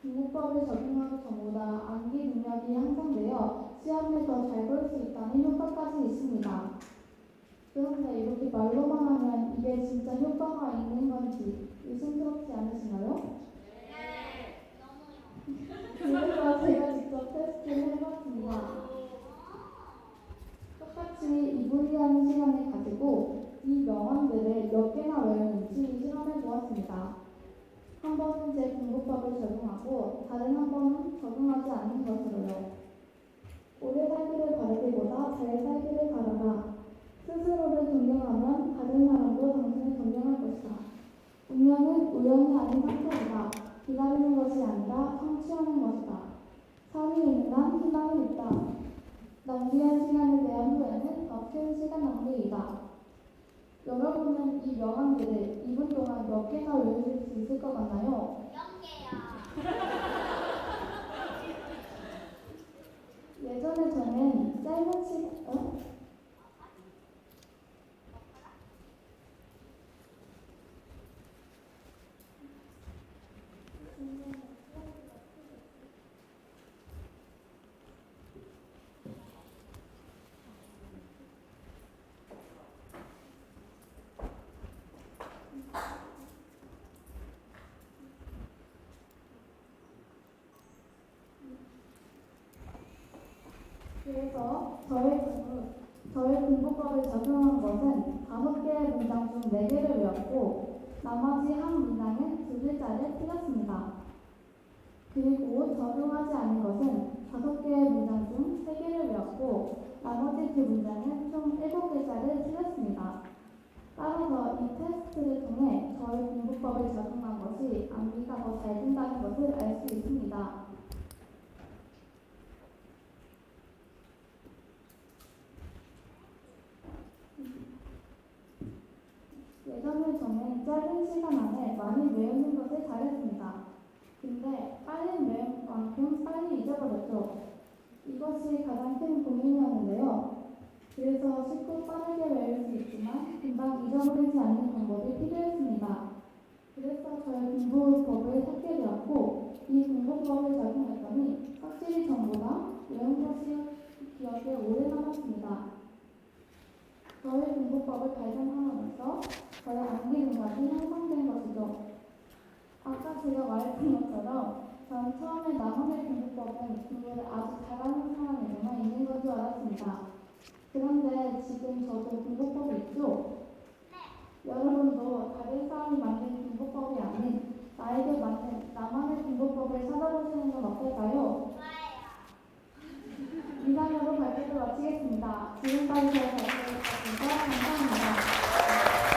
공부법을 적용하기 전보다 암기 능력이 향상되어 시험을 더 잘 볼 수 있다는 효과까지 있습니다. 그런데 이렇게 말로만 하면 이게 진짜 효과가 있는 건지 의심스럽지 않으신가요? 그래서 제가 직접 테스트를 해봤습니다. 똑같이 2분이라는 시간을 가지고 이 명언들을 몇 개나 외우는지 실험해 보았습니다. 한 번은 제 공부법을 적용하고 다른 한 번은 적용하지 않는 것으로요. 오래 살기를 바라기보다 잘 살기를 바라라. 스스로를 존경하면 다른 사람도 당신을 존경할 것이다. 운명은 우연이 아닌 상태이다. 기다리는 것이 아니라 성취하는 것이다. 삶이 있는 한 희망은 있다. 낭비한 시간에 대한 후회는 더 큰 시간 낭비이다. 여러분은 이 명언들을 2분 동안 몇 개나 외우실 수 있을 것 같나요? 0개요. 예전에 저는 짧은 시간, 그래서 저의 공부법을 적용한 것은 5개의 문장 중 4개를 외웠고 나머지 한 문장은 2글자를 틀렸습니다. 그리고 적용하지 않은 것은 5개의 문장 중 3개를 외웠고 나머지 2문장은 총 7글자를 틀렸습니다. 따라서 이 테스트를 통해 저의 공부법을 적용한 것이 암기가 더 잘 된다는 것을 알 수 있습니다. 예전에 저는 짧은 시간 안에 많이 외우는 것을 잘했습니다. 근데 빨리 외운 만큼 빨리 잊어버렸죠. 이것이 가장 큰 고민이었는데요. 그래서 쉽고 빠르게 외울 수 있지만 금방 잊어버리지 않는 방법이 필요했습니다. 그래서 저의 공부법을 찾게 되었고 이 공부법을 적용했더니 확실히 전보다 외운 것이 기억에 오래 남았습니다. 저의 공부법을 발견함으로써 저의 암기 능력이 향상된 것이죠. 아까 제가 말했던 것처럼 전 처음에 나만의 공부법은 공부를 아주 잘하는 사람에게만 있는 건 줄 알았습니다. 그런데 지금 저도 공부법이 있죠? 여러분도 다른 사람이 만든 공부법이 아닌 나에게 맞는 나만의 공부법을 찾아보시는 건 어떨까요? 이상으로 발표를 마치겠습니다. 지금까지 잘